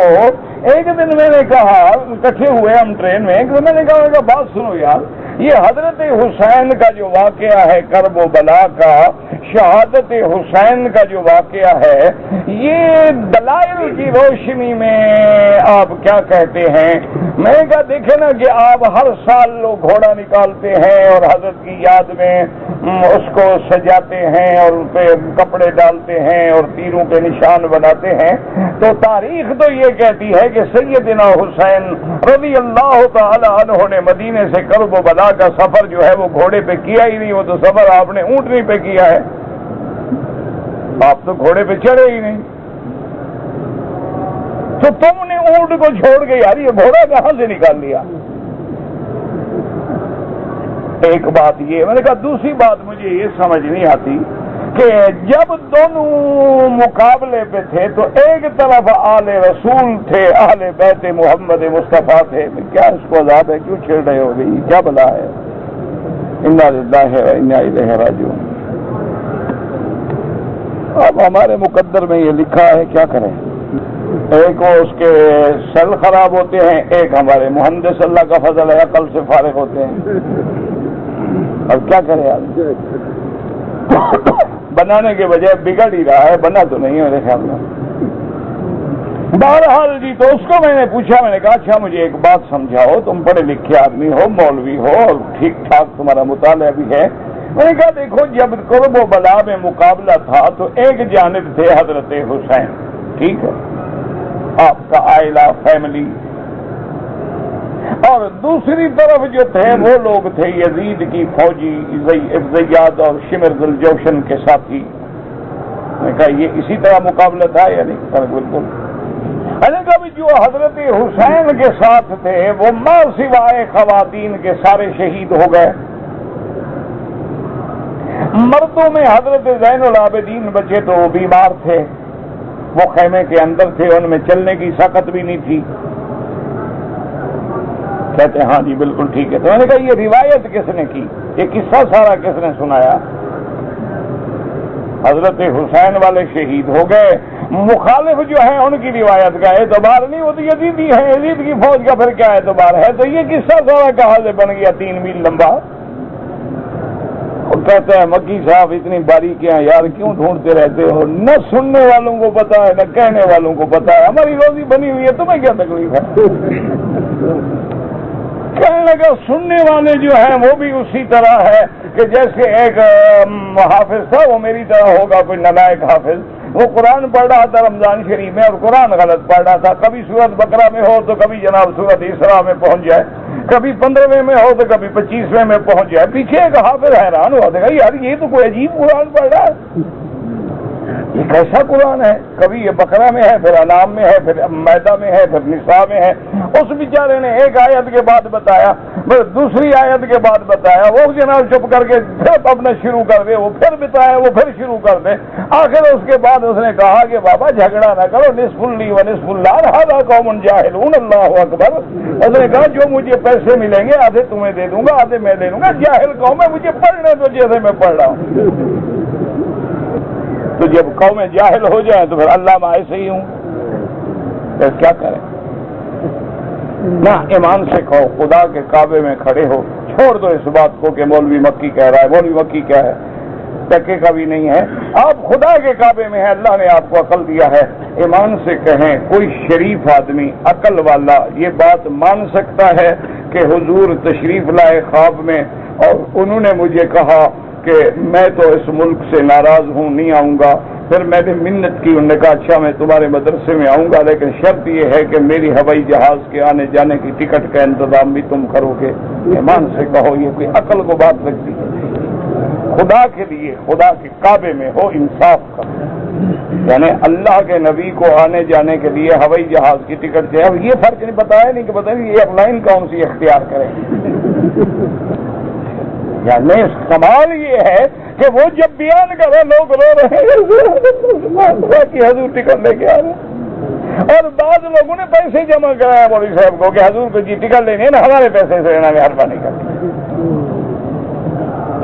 ایک دن میں نے کہا، اکٹھے ہوئے ہم ٹرین میں، ایک دن میں نے کہا بات سنو یار، یہ حضرت حسین کا جو واقعہ ہے کرب و بلا کا، شہادت حسین کا جو واقعہ ہے، یہ دلائل کی روشنی میں آپ کیا کہتے ہیں؟ میں نے کہا دیکھیں نا کہ آپ ہر سال لوگ گھوڑا نکالتے ہیں اور حضرت کی یاد میں اس کو سجاتے ہیں اور ان پہ کپڑے ڈالتے ہیں اور تیروں کے نشان بناتے ہیں، تو تاریخ تو یہ کہتی ہے کہ سیدنا حسین رضی اللہ تعالی عنہ نے مدینے سے کرب و بلا کا سفر جو ہے وہ گھوڑے پہ کیا ہی نہیں، وہ تو سفر آپ نے اونٹنی پہ کیا ہے، آپ تو گھوڑے پہ چڑھے ہی نہیں، تو تم نے اونٹ کو چھوڑ کے یار یہ گھوڑا کہاں سے نکال لیا؟ ایک بات یہ، میں نے کہا دوسری بات مجھے یہ سمجھ نہیں آتی کہ جب دونوں مقابلے پہ تھے تو ایک طرف آل رسول تھے، اہل بیت محمد مصطفیٰ تھے، کیا اس کو عذاب ہے؟ کیوں چھیڑ رہے ہو گئی؟ کیا بلا ہے؟ انا للہ و انا الیہ راجعون۔ اب ہمارے مقدر میں یہ لکھا ہے، کیا کریں؟ ایک وہ اس کے سیل خراب ہوتے ہیں، ایک ہمارے مہندس اللہ کا فضل ہے عقل سے فارغ ہوتے ہیں، اب کیا کریں آدمی؟ بنانے کے بجائے بگڑ ہی رہا ہے، بنا تو نہیں میرے خیال میں۔ بہرحال جی، تو اس کو میں نے پوچھا، میں نے کہا اچھا مجھے ایک بات سمجھاؤ، تم پڑھے لکھے آدمی ہو، مولوی ہو اور ٹھیک ٹھاک تمہارا مطالعہ بھی ہے۔ میں نے کہا دیکھو جب قرب و بلا میں مقابلہ تھا تو ایک جانب تھے حضرت حسین، ٹھیک ہے، آپ کا عائلہ، فیملی، اور دوسری طرف جو تھے وہ لوگ تھے یزید کی فوجی زیاد اور شمر ذوالجوشن کے ساتھی. میں نے کہا یہ اسی طرح مقابلہ تھا یا نہیں؟ بالکل. میں نے کہا جو حضرت حسین کے ساتھ تھے وہ ماں سوائے خواتین کے سارے شہید ہو گئے. مردوں میں حضرت زین العابدین بچے تو وہ بیمار تھے، وہ خیمے کے اندر تھے، ان میں چلنے کی طاقت بھی نہیں تھی. کہتے ہیں ہاں جی بالکل ٹھیک ہے. تو میں نے کہا یہ روایت کس نے کی، یہ قصہ سارا کس نے سنایا؟ حضرت حسین والے شہید ہو گئے، مخالف جو ہیں ان کی روایت کا اعتبار نہیں، وہ تو یزیدی ہیں، یزید کی فوج کا پھر کیا اعتبار ہے؟ تو یہ قصہ سارا کہاں سے بن گیا 3 میل لمبا؟ وہ کہتے ہیں مکی صاحب اتنی باریکیاں یار کیوں ڈھونڈتے رہتے ہو؟ نہ سننے والوں کو پتا ہے نہ کہنے والوں کو پتا ہے، ہماری روزی بنی ہوئی ہے، تمہیں کیا تکلیف ہے؟ کہنے لگا سننے والے جو ہیں وہ بھی اسی طرح ہے کہ جیسے ایک حافظ تھا، وہ میری طرح ہوگا کوئی نالائق حافظ، وہ قرآن پڑھ رہا تھا رمضان شریف میں اور قرآن غلط پڑھ رہا تھا، کبھی سورت بقرہ میں ہو تو کبھی جناب سورت اسراء میں پہنچ جائے، کبھی 15ویں میں ہو تو کبھی 25ویں میں پہنچ جائے. پیچھے ایک حافظ حیران ہوا، دیکھا یار یہ تو کوئی عجیب قرآن پڑھ رہا ہے، یہ کیسا قرآن ہے؟ کبھی یہ بقرہ میں ہے، پھر انعام میں ہے، پھر مائدہ میں ہے، پھر نساء میں ہے. اس بیچارے نے ایک آیت کے بعد بتایا، دوسری آیت کے بعد بتایا، وہ جناب چپ کر کے پھر اپنا شروع کر دے، وہ پھر بتایا، وہ پھر شروع کر دے. آخر اس کے بعد اس نے کہا کہ بابا جھگڑا نہ کرو، نصف لی و نصف اللہ ھذا قوم جاہلون اللہ اکبر. اس نے کہا جو مجھے پیسے ملیں گے آدھے تمہیں دے دوں گا آدھے میں دے دوں گا، جاہل قوم ہے، مجھے پڑھنے تو جیسے میں پڑھ رہا ہوں. تو جب قومیں جاہل ہو جائیں تو پھر اللہ میں ایسے ہی ہوں، پھر کیا کریں؟ نہ ایمان سے کہو، خدا کے کعبے میں کھڑے ہو، چھوڑ دو اس بات کو کہ مولوی مکی کہہ رہا ہے. مولوی مکی کیا ہے؟ ٹکے کا بھی نہیں ہے. آپ خدا کے کعبے میں ہیں، اللہ نے آپ کو عقل دیا ہے. ایمان سے کہیں کوئی شریف آدمی عقل والا یہ بات مان سکتا ہے کہ حضور تشریف لائے خواب میں اور انہوں نے مجھے کہا کہ میں تو اس ملک سے ناراض ہوں، نہیں آؤں گا. پھر میں نے منت کی، انہوں نے کہا اچھا میں تمہارے مدرسے میں آؤں گا لیکن شرط یہ ہے کہ میری ہوائی جہاز کے آنے جانے کی ٹکٹ کا انتظام بھی تم کرو گے. ایمان سے کہو یہ کوئی عقل کو بات لگتی ہے؟ خدا کے لیے خدا کے کعبے میں ہو انصاف کا، یعنی اللہ کے نبی کو آنے جانے کے لیے ہوائی جہاز کی ٹکٹ چاہیے. اب یہ فرق نہیں بتایا نہیں کہ بتائیں ایئر لائن کون سی اختیار کریں. یعنی کمال یہ ہے کہ وہ جب بیان کرے لوگ رو رہے ہیں کہ حضور ٹکٹ لے کے آ رہے ہیں، اور بعض لوگوں نے پیسے جمع کرایا مولوی صاحب کو کہ حضور کو جی ٹکٹ لینی ہے نا، ہمارے پیسے سے لینا، مہربانی کر کے.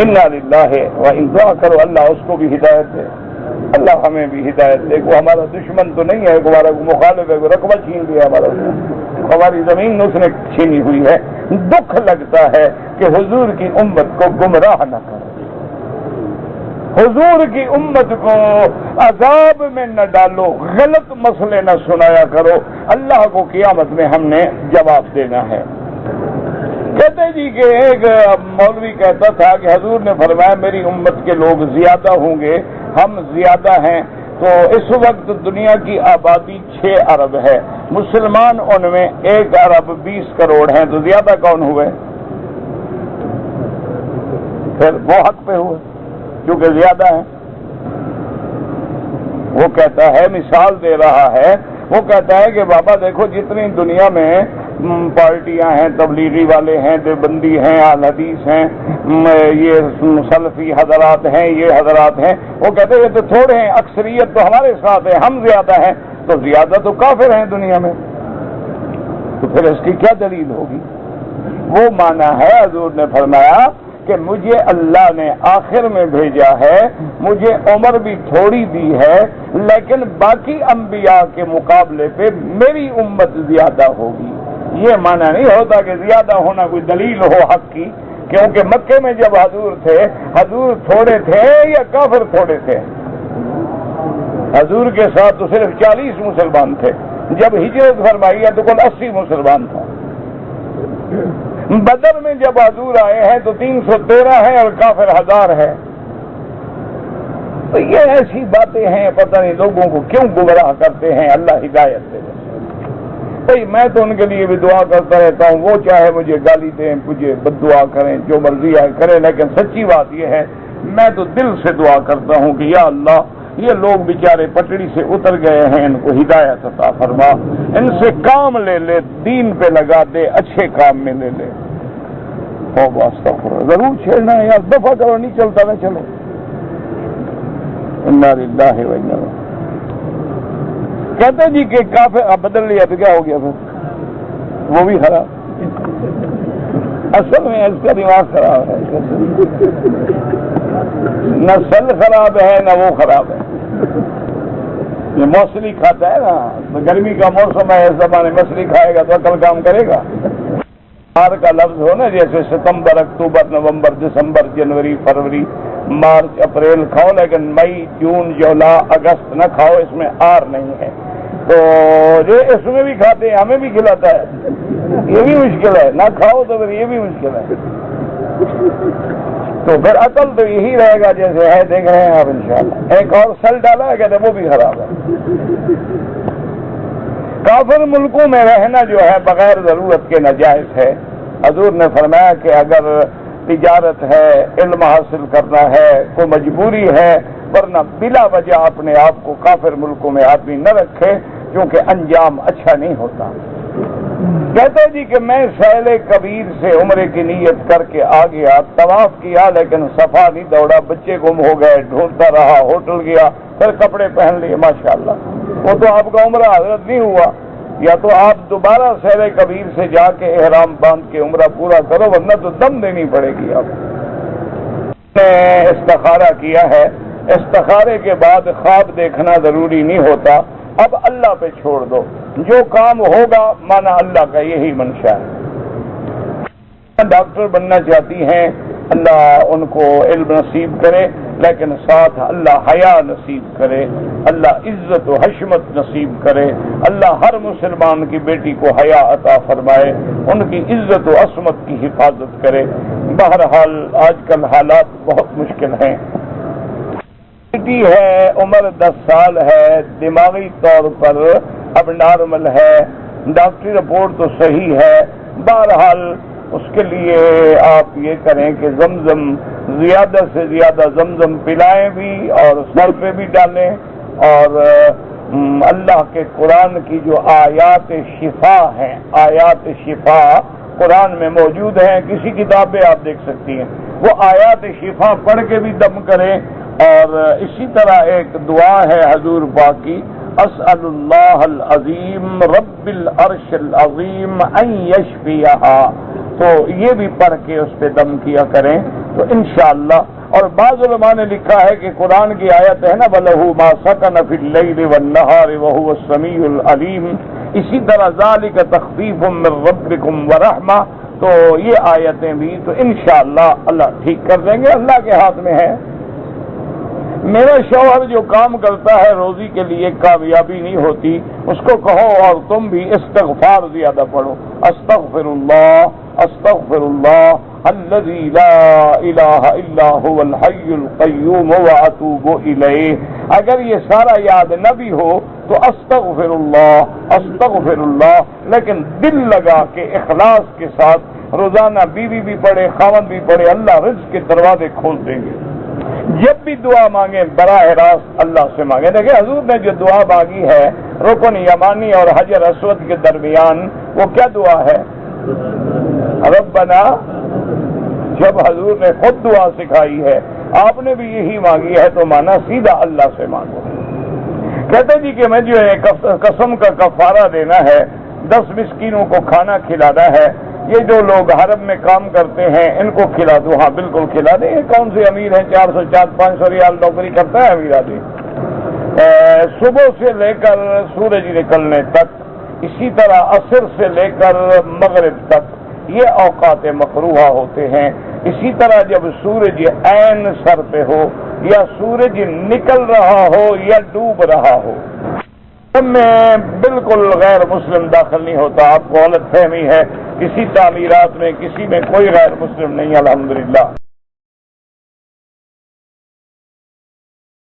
انا للہ و ان دعا کرو اللہ اس کو بھی ہدایت دے، اللہ ہمیں بھی ہدایت دے. وہ ہمارا دشمن تو نہیں ہے، ہمارا مخالف ہے، وہ رقبہ چھین لیا ہمارا، ہماری زمین اس نے چھینی ہوئی ہے. دکھ لگتا ہے کہ حضور کی امت کو گمراہ نہ کرو، حضور کی امت کو عذاب میں نہ ڈالو، غلط مسئلے نہ سنایا کرو. اللہ کو قیامت میں ہم نے جواب دینا ہے. کہتے جی کہ ایک مولوی کہتا تھا کہ حضور نے فرمایا میری امت کے لوگ زیادہ ہوں گے، ہم زیادہ ہیں. تو اس وقت دنیا کی آبادی 6 ارب ہے، مسلمان ان میں 1 ارب 20 کروڑ ہیں، تو زیادہ کون ہوئے؟ پھر وہ حق پہ ہوئے کیونکہ زیادہ ہیں. وہ کہتا ہے مثال دے رہا ہے، وہ کہتا ہے کہ بابا دیکھو جتنی دنیا میں پارٹیاں ہیں، تبلیغی والے ہیں، دیوبندی ہیں، اہل حدیث ہیں، یہ سلفی حضرات ہیں، یہ حضرات ہیں، وہ کہتے ہیں یہ تو تھوڑے ہیں، اکثریت تو ہمارے ساتھ ہے، ہم زیادہ ہیں. تو زیادہ تو کافر ہیں دنیا میں، تو پھر اس کی کیا دلیل ہوگی؟ وہ مانا ہے حضور نے فرمایا کہ مجھے اللہ نے آخر میں بھیجا ہے، مجھے عمر بھی تھوڑی دی ہے، لیکن باقی انبیاء کے مقابلے پہ میری امت زیادہ ہوگی. یہ مانا نہیں ہوتا کہ زیادہ ہونا کوئی دلیل ہو حق کی، کیونکہ مکے میں جب حضور تھے، حضور تھوڑے تھے یا کافر تھوڑے تھے؟ حضور کے ساتھ تو صرف 40 مسلمان تھے، جب ہجرت فرمائی ہے تو کل 80 مسلمان تھا. بدر میں جب حضور آئے ہیں تو 313 ہیں اور کافر 1000 ہے. تو یہ ایسی باتیں ہیں، پتہ نہیں لوگوں کو کیوں گمراہ کرتے ہیں، اللہ ہدایت دے دے۔ بھائی میں تو ان کے لیے بھی دعا کرتا رہتا ہوں، وہ چاہے مجھے گالی دیں، مجھے بد دعا کریں، جو مرضی ہے کریں، لیکن سچی بات یہ ہے میں تو دل سے دعا کرتا ہوں کہ یا اللہ یہ لوگ بیچارے پٹڑی سے اتر گئے ہیں، ان کو ہدایت عطا فرما، ان سے کام لے لے، دین پہ لگا دے، اچھے کام میں لے لے۔ ضرور چھیڑنا ہے یار، دفعہ کرو، نہیں چلتا نہ چلو۔ انا للہ و انا الیہ۔ کہتے جی کہ کافر اب بدل لیا تو کیا ہو گیا پھر؟ وہ بھی خراب، اصل میں اس کا دماغ خراب ہے، نہ سل خراب ہے نہ وہ خراب ہے۔ یہ موسلی کھاتا ہے نا، تو گرمی کا موسم ہے، اس زمانے موسلی کھائے گا تو عقل کام کرے گا۔ مار کا لفظ ہو نا، جیسے ستمبر، اکتوبر، نومبر، دسمبر، جنوری، فروری، مارچ، اپریل کھاؤ، لیکن مئی، جون، جولائی، اگست نہ کھاؤ، اس میں آر نہیں ہے۔ تو جو اس میں بھی کھاتے ہیں ہمیں بھی کھلاتا ہے، یہ بھی مشکل ہے، نہ کھاؤ تو پھر یہ بھی مشکل ہے۔ تو پھر عقل تو یہی رہے گا جیسے ہے، دیکھ رہے ہیں آپ انشاءاللہ۔ ایک اور سل ڈالا ہے، کہتے وہ بھی خراب ہے۔ کافر ملکوں میں رہنا جو ہے بغیر ضرورت کے ناجائز ہے۔ حضور نے فرمایا کہ اگر تجارت ہے، علم حاصل کرنا ہے، کوئی مجبوری ہے، ورنہ بلا وجہ اپنے آپ کو کافر ملکوں میں آدمی نہ رکھے، کیونکہ انجام اچھا نہیں ہوتا۔ کہتے جی کہ میں سیل کبیر سے عمرے کی نیت کر کے آ گیا، طواف کیا، لیکن صفا نہیں دوڑا، بچے گم ہو گئے، ڈھونڈتا رہا، ہوٹل گیا، پھر کپڑے پہن لیے، ماشاءاللہ وہ تو آپ کا عمرہ حضرت نہیں ہوا۔ یا تو آپ دوبارہ سیل کبیر سے جا کے احرام باندھ کے عمرہ پورا کرو، ورنہ تو دم دینی پڑے گی۔ آپ نے استخارہ کیا ہے، استخارے کے بعد خواب دیکھنا ضروری نہیں ہوتا، اب اللہ پہ چھوڑ دو، جو کام ہوگا مانا اللہ کا یہی منشا ہے۔ ڈاکٹر بننا چاہتی ہیں، اللہ ان کو علم نصیب کرے، لیکن ساتھ اللہ حیا نصیب کرے، اللہ عزت و حشمت نصیب کرے، اللہ ہر مسلمان کی بیٹی کو حیا عطا فرمائے، ان کی عزت و عصمت کی حفاظت کرے۔ بہرحال آج کل حالات بہت مشکل ہیں۔ بیٹی ہے، عمر 10 سال ہے، دماغی طور پر اب نارمل ہے، ڈاکٹری رپورٹ تو صحیح ہے، بہرحال اس کے لیے آپ یہ کریں کہ زمزم زیادہ سے زیادہ زمزم پلائیں بھی اور سر پہ بھی ڈالیں، اور اللہ کے قرآن کی جو آیات شفا ہیں، آیات شفا قرآن میں موجود ہیں، کسی کتاب پہ آپ دیکھ سکتی ہیں، وہ آیات شفا پڑھ کے بھی دم کریں۔ اور اسی طرح ایک دعا ہے حضور پاک کی، اسأل اللہ العظیم رب العرش العظیم ان یشفیہا، تو یہ بھی پڑھ کے اس پہ دم کیا کریں تو انشاءاللہ۔ اور بعض علماء نے لکھا ہے کہ قرآن کی آیت ہے نا، وَلَهُ مَا سَكَنَ فِي اللَّيْلِ وَالنَّهَارِ وَهُوَ السَّمِيعُ الْعَلِيمُ، اسی طرح ذَلِكَ تَخْفِيفٌ مِّن رَّبِّكُمْ وَرَحْمَةٌ، تو یہ آیتیں بھی تو انشاءاللہ اللہ ٹھیک کر دیں گے، اللہ کے ہاتھ میں ہے۔ میرا شوہر جو کام کرتا ہے روزی کے لیے کامیابی نہیں ہوتی، اس کو کہو اور تم بھی استغفار زیادہ پڑھو، استغفر اللہ الذی لا الہ الا هو الحی القیوم واتوب الیہ۔ اگر یہ سارا یاد نہ بھی ہو تو استغفر اللہ، لیکن دل لگا کے اخلاص کے ساتھ روزانہ بیوی بھی پڑھے، خاوند بھی پڑھے، اللہ رزق کے دروازے کھول دیں گے۔ جب بھی دعا مانگیں براہ راست اللہ سے مانگیں۔ دیکھیں حضور نے جو دعا مانگی ہے رکن یمانی اور حجر اسود کے درمیان، وہ کیا دعا ہے؟ ربنا، جب حضور نے خود دعا سکھائی ہے، آپ نے بھی یہی مانگی ہے تو مانا سیدھا اللہ سے مانگو۔ کہتے جی کہ میں جو ہے قسم کا کفارہ دینا ہے، 10 مسکینوں کو کھانا کھلانا ہے، یہ جو لوگ حرم میں کام کرتے ہیں ان کو کھلا دو۔ ہاں بالکل کھلا دیں، یہ کون سے امیر ہیں، 400-500 ریال نوکری کرتا ہے امیر آدمی۔ صبح سے لے کر سورج نکلنے تک، اسی طرح عصر سے لے کر مغرب تک یہ اوقات مکروہ ہوتے ہیں۔ اسی طرح جب سورج عین سر پہ ہو، یا سورج نکل رہا ہو یا ڈوب رہا ہو، میں بالکل غیر مسلم داخل نہیں ہوتا۔ آپ کو غلط فہمی ہے، کسی تعمیرات میں کسی میں کوئی غیر مسلم نہیں، الحمدللہ۔